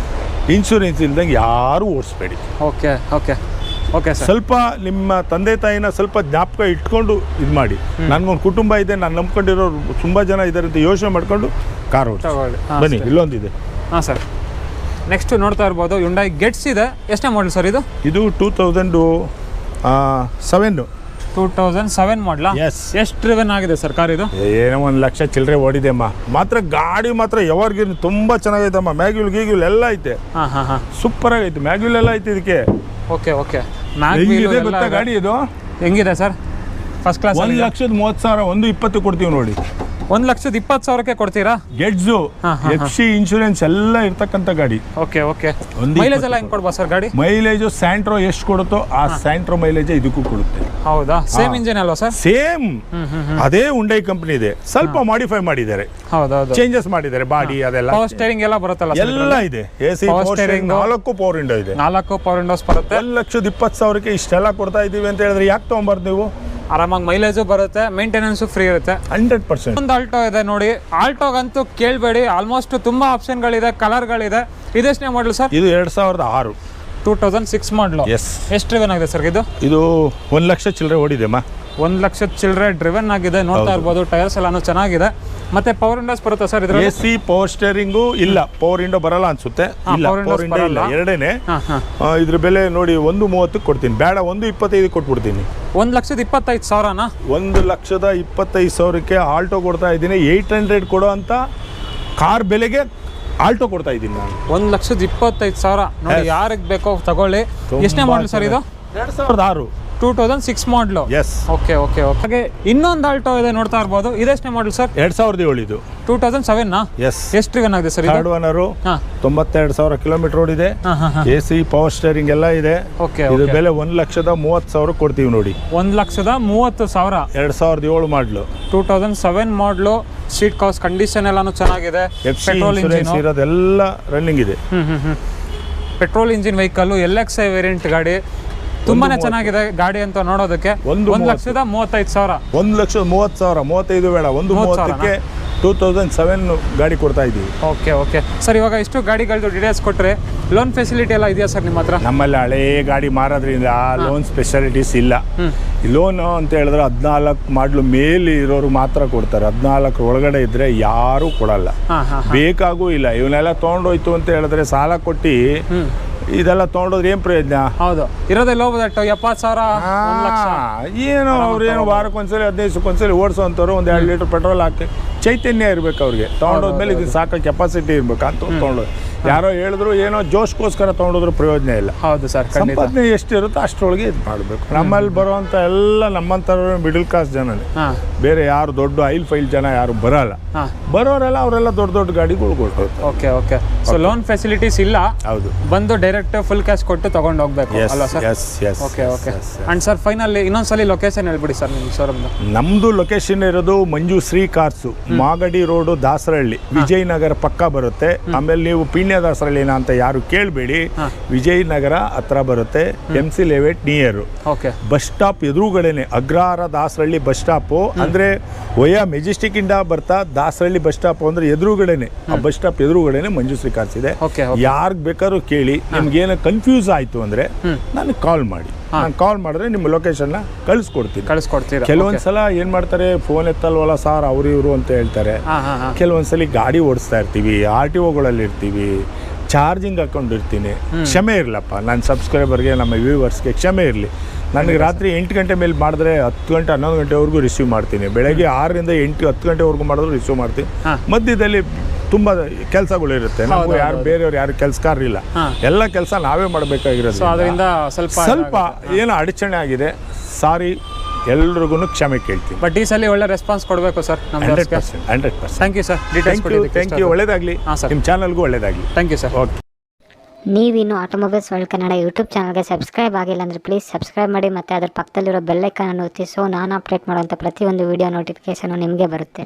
ಇನ್ಶೂರೆನ್ಸ್ ಇಲ್ದಂಗೆ ಯಾರೂ ಓಡಿಸ್ಬೇಡಿ. ಸ್ವಲ್ಪ ನಿಮ್ಮ ತಂದೆ ತಾಯಿನ ಸ್ವಲ್ಪ ಜ್ಞಾಪಕ ಇಟ್ಕೊಂಡು ಇದು ಮಾಡಿ. ನನಗೊಂದು ಕುಟುಂಬ ಇದೆ, ನಾನು ನಂಬ್ಕೊಂಡಿರೋರು ತುಂಬ ಜನ ಇದ್ದಾರೆ ಅಂತ ಯೋಚನೆ ಮಾಡ್ಕೊಂಡು ಕಾರ್ ಓಡಿಸಿ. ಬನ್ನಿ, ಇಲ್ಲೊಂದಿದೆ. ಹಾಂ ಸರ್, ನೆಕ್ಸ್ಟ್ ನೋಡ್ತಾ ಇರ್ಬೋದು Hyundai Getz ಇದೆ. ಎಷ್ಟನೇ ಮಾಡಲ್ ಸರ್ ಇದು? ಇದು 2007 ಮಾಡಲ. ಎಷ್ಟು ಡ್ರಿವನ್ ಆಗಿದೆ ಸರ್ ಕಾರ್ ಇದು? ಏನೋ 1 ಲಕ್ಷ ಚಿಲ್ಲರೆ ಓಡಿದೆ ಅಮ್ಮ. ಮಾತ್ರ ಗಾಡಿ ಮಾತ್ರ ಯಾವಾಗ್ಲೂ ತುಂಬಾ ಚೆನ್ನಾಗೈತೆ ಅಮ್ಮ. ಮ್ಯಾಗ್ಯೂಲ್ ಎಲ್ಲ ಐತೆ, ಸೂಪರ್ ಆಗೈತೆ. ಮ್ಯಾಗ್ಯೂಲ್ ಎಲ್ಲ ಐತೆ ಇದಕ್ಕೆ. ಗೊತ್ತಾ ಗಾಡಿ ಇದು ಹೆಂಗಿದೆ ಸರ್? First class. 1,30,000, 1,20,000 ಕೊಡ್ತೀವಿ ನೋಡಿ. 1,20,000ಕ್ಕೆ ಕೊಡ್ತೀರಾ? ಗೆಟ್ಸು FC ಇನ್ಶೂರೆನ್ಸ್ ಎಲ್ಲ ಇರ್ತಕ್ಕಂಥ ಗಾಡಿ. ಮೈಲೇಜ್ ಎಲ್ಲ ಹೆಂಗ್ ಕೊಡ್ಬೋದು ಸರ್ ಗಾಡಿ? ಮೈಲೇಜು ಸ್ಯಾಂಟ್ರೋ ಎಷ್ಟು ಕೊಡುತ್ತೋ ಆ ಸ್ಯಾಂಟ್ರೋ ಮೈಲೇಜ್ ಇದಕ್ಕೂ ಕೊಡುತ್ತೆ. ಹೌದಾ? ಸೇಮ್ ಇಂಜಿನ್ ಅಲ್ವಾ ಸರ್? ಸೇಮ್ ಅದೇ Hyundai ಕಂಪನಿ ಇದೆ, ಸ್ವಲ್ಪ ಮಾಡಿಫೈ ಮಾಡಿದ್ದಾರೆ, ಚೇಂಜಸ್ ಮಾಡಿದ್ದಾರೆ ಬಾಡಿ ಅದೆಲ್ಲ. ಪವರ್ ಸ್ಟೇರಿಂಗ್ ಎಲ್ಲ ಬರುತ್ತಲ್ಲ? ಎಲ್ಲ ಇದೆ. AC power steering, 4 power window ಇದೆ. 4 ಪವರ್ ವಿಂಡೋಸ್ ಬರುತ್ತೆ. 1,20,000ಕ್ಕೆ ಇಷ್ಟೆಲ್ಲ ಕೊಡ್ತಾ ಇದೀವಿ ಅಂತ ಹೇಳಿದ್ರೆ ಯಾಕೆ ತೊಗೊಂಬಾರ್ದು ನೀವು? ಆರಾಮಾಗಿ ಮೈಲೇಜು ಬರುತ್ತೆ, ಮೇಂಟೆನೆನ್ಸು ಫ್ರೀ ಇರುತ್ತೆ. 100%. ಒಂದು ಆಲ್ಟೋ ಇದೆ ನೋಡಿ. ಆಲ್ಟೋಗಂತೂ ಕೇಳಬೇಡಿ, ಆಲ್ಮೋಸ್ಟ್ ತುಂಬಾ ಆಪ್ಷನ್ಗಳಿದೆ, ಕಲರ್ಗಳಿದೆ. ಇದೆಷ್ಟನೇ ಮಾಡಲು ಸರ್? ಇದು 2006. 2006 ಮಾಡಲು. ಎಷ್ಟು ಡ್ರಿವನ್ ಆಗಿದೆ ಸರ್ ಇದು? ಇದು 1 ಲಕ್ಷ ಚಿಲ್ಲರೆ ಓಡಿದೆ ಅಮ್ಮ. 1 ಲಕ್ಷ ಚಿಲ್ಲರೆ ಡ್ರಿವನ್ ಆಗಿದೆ. ನೋಡ್ತಾ ಇರ್ಬೋದು, ಟೈರ್ಸ್ ಎಲ್ಲಾನು ಚೆನ್ನಾಗಿದೆ. ಮತ್ತೆ ಪವರ್ ವಿಂಡೋಸ್ ಬರುತ್ತೆ ಸರ್ ಇದ್ರಲ್ಲಿ? AC ಪವರ್ ಸ್ಟೇರಿಂಗು ಇಲ್ಲ, ಪವರ್ ವಿಂಡೋ ಬರಲ್ಲ ಅನ್ಸುತ್ತೆ. ಇಲ್ಲ, ಪವರ್ ವಿಂಡೋ ಇಲ್ಲ, ಎರಡೇನೆ. ಇದ್ರ ಬೆಲೆ ನೋಡಿ 1,30,000 ಕೊಡ್ತೀನಿ, ಬೇಡ 1,25,000 ಕೊಟ್ಬಿಡ್ತೀನಿ. 1,25,000ನಾ? 1,25,000ಕ್ಕೆ ಆಲ್ಟೋ ಕೊಡ್ತಾ ಇದ್ದೀನಿ. 800 ಕೊಡೋ ಅಂತ ಕಾರ್ ಬೆಲೆಗೆ ಆಲ್ಟೋ ಕೊಡ್ತಾ ಇದ್ದೀನಿ ನಾನು. 1,25,000 ನೋಡಿ, ಯಾರಿಗೆ ಬೇಕೋ ತಗೊಳ್ಳಿ. ಎಷ್ಟನೇ ಮಾಡಲ್ ಸರ್ ಇದು? 2006. 2006 ಮಾಡಲು. ಓಕೆ. ಹಾಗೆ ಇನ್ನೊಂದು ಆಲ್ಟೋ ಇದೆ, ನೋಡ್ತಾ ಇರ್ಬೋದು. ಇದೆಷ್ಟನೇ ಮಾಡಲ್ ಸರ್? 2007 ಇದು. 2007ನಾ? ಎಷ್ಟು ಡ್ರಿವನ್ ಆಗಿದೆ ಸರ್? 92,000 ಕಿಲೋಮೀಟರ್ ಓಡಿದೆ. AC ಪವರ್ ಸ್ಟೇರಿಂಗ್ ಎಲ್ಲ ಇದೆ. ಇದು ಬೆಲೆ 1,30,000 ಕೊಡ್ತೀವಿ ನೋಡಿ. 1,30,000. 2007 ಮಾಡಲು. 2007 ಮಾಡಲು. ಸೀಟ್ ಕವರ್ಸ್ ಕಂಡೀಷನ್ ಎಲ್ಲಾನು ಚೆನ್ನಾಗಿದೆ. ಪೆಟ್ರೋಲ್ ಇಂಜಿನ್ ಇರೋದೆಲ್ಲ ರನ್ನಿಂಗ್ ಇದೆ. Petrol engine vehicle, LXi variant ಗಾಡಿ. ತುಂಬಾನೇ ಚೆನ್ನಾಗಿದೆ ಗಾಡಿ ಅಂತ ನೋಡೋದಕ್ಕೆ. 1,35,000. 1,30,000. 35 ಬೇಡ, 1,30,000ಕ್ಕೆ 2007 ಗಾಡಿ ಕೊಡ್ತಾ ಇದ್ದೀವಿ. ಓಕೆ ಸರ್, ಇವಾಗ ಇಷ್ಟು ಗಾಡಿಗಳದ್ದು ಡೀಟೇಲ್ಸ್ ಕೊಟ್ಟರೆ ಲೋನ್ ಫೆಸಿಲಿಟಿ ಎಲ್ಲ ಇದೆಯಾ ಸರ್ ನಿಮ್ಮ ಹತ್ರ? ನಮ್ಮಲ್ಲಿ ಹಳೇ ಗಾಡಿ ಮಾರೋದ್ರಿಂದ ಲೋನ್ ಸ್ಪೆಷಾಲಿಟೀಸ್ ಇಲ್ಲ. ಲೋನು ಅಂತ ಹೇಳಿದ್ರೆ 14 ಮಾಡಲು ಮೇಲೆ ಇರೋರು ಮಾತ್ರ ಕೊಡ್ತಾರೆ. 14 ಒಳಗಡೆ ಇದ್ರೆ ಯಾರೂ ಕೊಡಲ್ಲ, ಬೇಕಾಗೂ ಇಲ್ಲ. ಇವನ್ನೆಲ್ಲ ತೊಗೊಂಡೋಯ್ತು ಅಂತ ಹೇಳಿದ್ರೆ ಸಾಲ ಕೊಟ್ಟು ಇದೆಲ್ಲ ತೊಗೊಂಡೋದ್ರೆ ಏನ್ ಪ್ರಯೋಜನ? ಹೌದು, ಇರೋದೆಲ್ಲ 70,000 ಏನೋ ಅವ್ರೇನೋ ವಾರಕ್ಕೊಂದ್ಸಲಿ 15 ದಿವಸಕ್ಕೊಂದ್ಸಲಿ ಓಡಿಸೋಂಥವ್ರು 1 2 ಲೀಟರ್ ಪೆಟ್ರೋಲ್ ಹಾಕಿ ಚೈತನ್ಯ ಇರ್ಬೇಕು ಅವ್ರಿಗೆ. ತೊಗೊಂಡೋದ್ಮೇಲೆ ಇದು ಸಾಕ ಕೆಪಾಸಿಟಿ ಇರ್ಬೇಕು ಅಂತ ತೊಗೊಂಡೋದು. ಯಾರೋ ಹೇಳಿದ್ರು ಏನೋ ಜೋಶ್ಗೋಸ್ಕರ ತೊಗೊಂಡೋದ್ರು ಪ್ರಯೋಜನ ಇಲ್ಲ. ಹೌದು ಸರ್, ಸಂಪಾದನೆ ಎಷ್ಟಿರುತ್ತೋ ಅಷ್ಟರೊಳಗೆ ಇದು ಮಾಡಬೇಕು. ನಮ್ಮಲ್ಲಿ ಬರುವಂಥ ಎಲ್ಲ ನಮ್ಮಂಥವ್ರು ಮಿಡಲ್ ಕ್ಲಾಸ್ ಜನನೇ, ಬೇರೆ ಯಾರು ದೊಡ್ಡ ಐಲ್ ಫೈಲ್ ಜನ ಯಾರು ಬರಲ್ಲ. ಬರೋರೆಲ್ಲ ಅವರೆಲ್ಲ ದೊಡ್ಡ ಗಾಡಿಗಳು ಕೊಡ್ತಾರೆ. ಓಕೆ. ಸೊ ಲೋನ್ ಫೆಸಿಲಿಟೀಸ್ ಇಲ್ಲ. ಹೌದು, ಬಂದು ಡೈರೆಕ್ಟ್ ಫುಲ್ ಕ್ಯಾಶ್ ಕೊಟ್ಟು ತಗೊಂಡು ಹೋಗ್ಬೇಕು ಅಲ್ವಾ sir? Okay. And sir finally ಇನ್ನೊಂದ್ಸಲಿ ಲೊಕೇಶನ್ ಹೇಳ್ಬಿಡಿ ಸರ್ ನಿಮ್ಮ ಶೋರೂಮ್. ನಮ್ದು ಲೊಕೇಶನ್ ಇರೋದು ಮಂಜುಶ್ರೀ ಕಾರ್ಸು, ಮಾಗಡಿ ರೋಡು ದಾಸರಹಳ್ಳಿ, ವಿಜಯನಗರ ಪಕ್ಕ ಬರುತ್ತೆ. ಆಮೇಲೆ ನೀವು ಪೀಣ್ಯ ದಾಸರಹಳ್ಳಿನ ಅಂತ ಯಾರು ಕೇಳಬೇಡಿ, ವಿಜಯನಗರ ಹತ್ರ ಬರುತ್ತೆ. MC layout near, bus stop ಎದುರುಗಡೆನೆ ಅಗ್ರಹಾರ ದಾಸರಹಳ್ಳಿ ಬಸ್ ಸ್ಟಾಪು. ಅಂದ್ರೆ ಒಯ್ಯ ಮೆಜೆಸ್ಟಿಕ್ ಇಂದ ಬರ್ತಾ ದಾಸರಹಳ್ಳಿ ಬಸ್ ಸ್ಟಾಪ್ ಅಂದ್ರೆ ಎದುರುಗಡೆನೆ, ಆ ಬಸ್ ಸ್ಟಾಪ್ ಎದುರುಗಡೆನೆ ಮಂಜುಶ್ರೀ ಕಾರ್ಸ್ ಇದೆ. ಯಾರ್ಗ್ ಬೇಕಾದ್ರೂ ಕೇಳಿ. ನಿಮ್ಗೆ ಏನೋ ಕನ್ಫ್ಯೂಸ್ ಆಯ್ತು ಅಂದ್ರೆ ನನಗೆ ಕಾಲ್ ಮಾಡಿ. ನಾನು ಕಾಲ್ ಮಾಡಿದ್ರೆ ನಿಮ್ಮ ಲೊಕೇಶನ್ನ ಕಳಿಸ್ಕೊಡ್ತೀನಿ. ಕೆಲವೊಂದ್ಸಲ ಏನ್ ಮಾಡ್ತಾರೆ, ಫೋನ್ ಎತ್ತಲ್ವಲ್ಲ ಸಾರ್ ಅವ್ರು ಇವರು ಅಂತ ಹೇಳ್ತಾರೆ. ಕೆಲವೊಂದ್ಸಲಿ ಗಾಡಿ ಓಡಿಸ್ತಾ ಇರ್ತೀವಿ, RTOಗಳಲ್ಲಿ ಇರ್ತೀವಿ, ಚಾರ್ಜಿಂಗ್ ಹಾಕೊಂಡಿರ್ತೀನಿ. ಕ್ಷಮೆ ಇರಲಪ್ಪ, ನನ್ನ ಸಬ್ಸ್ಕ್ರೈಬರ್ಗೆ, ನಮ್ಮ ವ್ಯೂವರ್ಸ್ಗೆ ಕ್ಷಮೆ ಇರಲಿ. ನನಗೆ ರಾತ್ರಿ 8 ಗಂಟೆ ಮೇಲೆ ಮಾಡಿದ್ರೆ 10 ಗಂಟೆ 11 ಗಂಟೆವರೆಗೂ ರಿಸೀವ್ ಮಾಡ್ತೀನಿ. ಬೆಳಗ್ಗೆ 6ರಿಂದ 8 10 ಗಂಟೆವರೆಗೂ ಮಾಡಿದ್ರು ರಿಸೀವ್ ಮಾಡ್ತೀನಿ. ಮಧ್ಯದಲ್ಲಿ ತುಂಬ ಕೆಲಸಗಳಿರುತ್ತೆ. ನಾವು ಯಾರು ಬೇರೆಯವ್ರು ಯಾರು ಕೆಲಸಗಾರರಿಲ್ಲ, ಎಲ್ಲ ಕೆಲಸ ನಾವೇ ಮಾಡಬೇಕಾಗಿರೋದು. ಅದರಿಂದ ಸ್ವಲ್ಪ ಏನೋ ಅಡಚಣೆ ಆಗಿದೆ, ಸಾರಿ, ಎಲ್ರಿಗೂ ಕ್ಷಮೆ ಕೇಳ್ತೀನಿ. ಬಟ್ ಈ ಸಲ ಒಳ್ಳೆ ರೆಸ್ಪಾನ್ಸ್ ಕೊಡಬೇಕು sir. 100%. Thank you sir. Thank you. ಒಳ್ಳೇದಾಗಲಿ, ನಿಮ್ಮ ಚಾನಲ್ಗೂ ಒಳ್ಳೇದಾಗಲಿ. Thank you sir. ಓಕೆ. ನೀವಿನ್ನು ಆಟೋಮೊಬೈಲ್ಸ್ ವರ್ಲ್ಡ್ ಕನ್ನಡ ಯೂಟ್ಯೂಬ್ ಚಾನಲ್ಗೆ ಸಬ್ಸ್ಕ್ರೈಬ್ ಆಗಿಲ್ಲ ಅಂದರೆ ಪ್ಲೀಸ್ ಸಬ್ಸ್ಕ್ರೈಬ್ ಮಾಡಿ, ಮತ್ತು ಅದರ ಪಕ್ಕದಲ್ಲಿರೋ ಬೆಲ್ ಐಕಾನ್ ಅನ್ನು ಒತ್ತಿ. ಸೊ ನಾನು ಅಪ್ಡೇಟ್ ಮಾಡುವಂಥ ಪ್ರತಿಯೊಂದು ವಿಡಿಯೋ ನೋಟಿಫಿಕೇಷನು ನಿಮಗೆ ಬರುತ್ತೆ.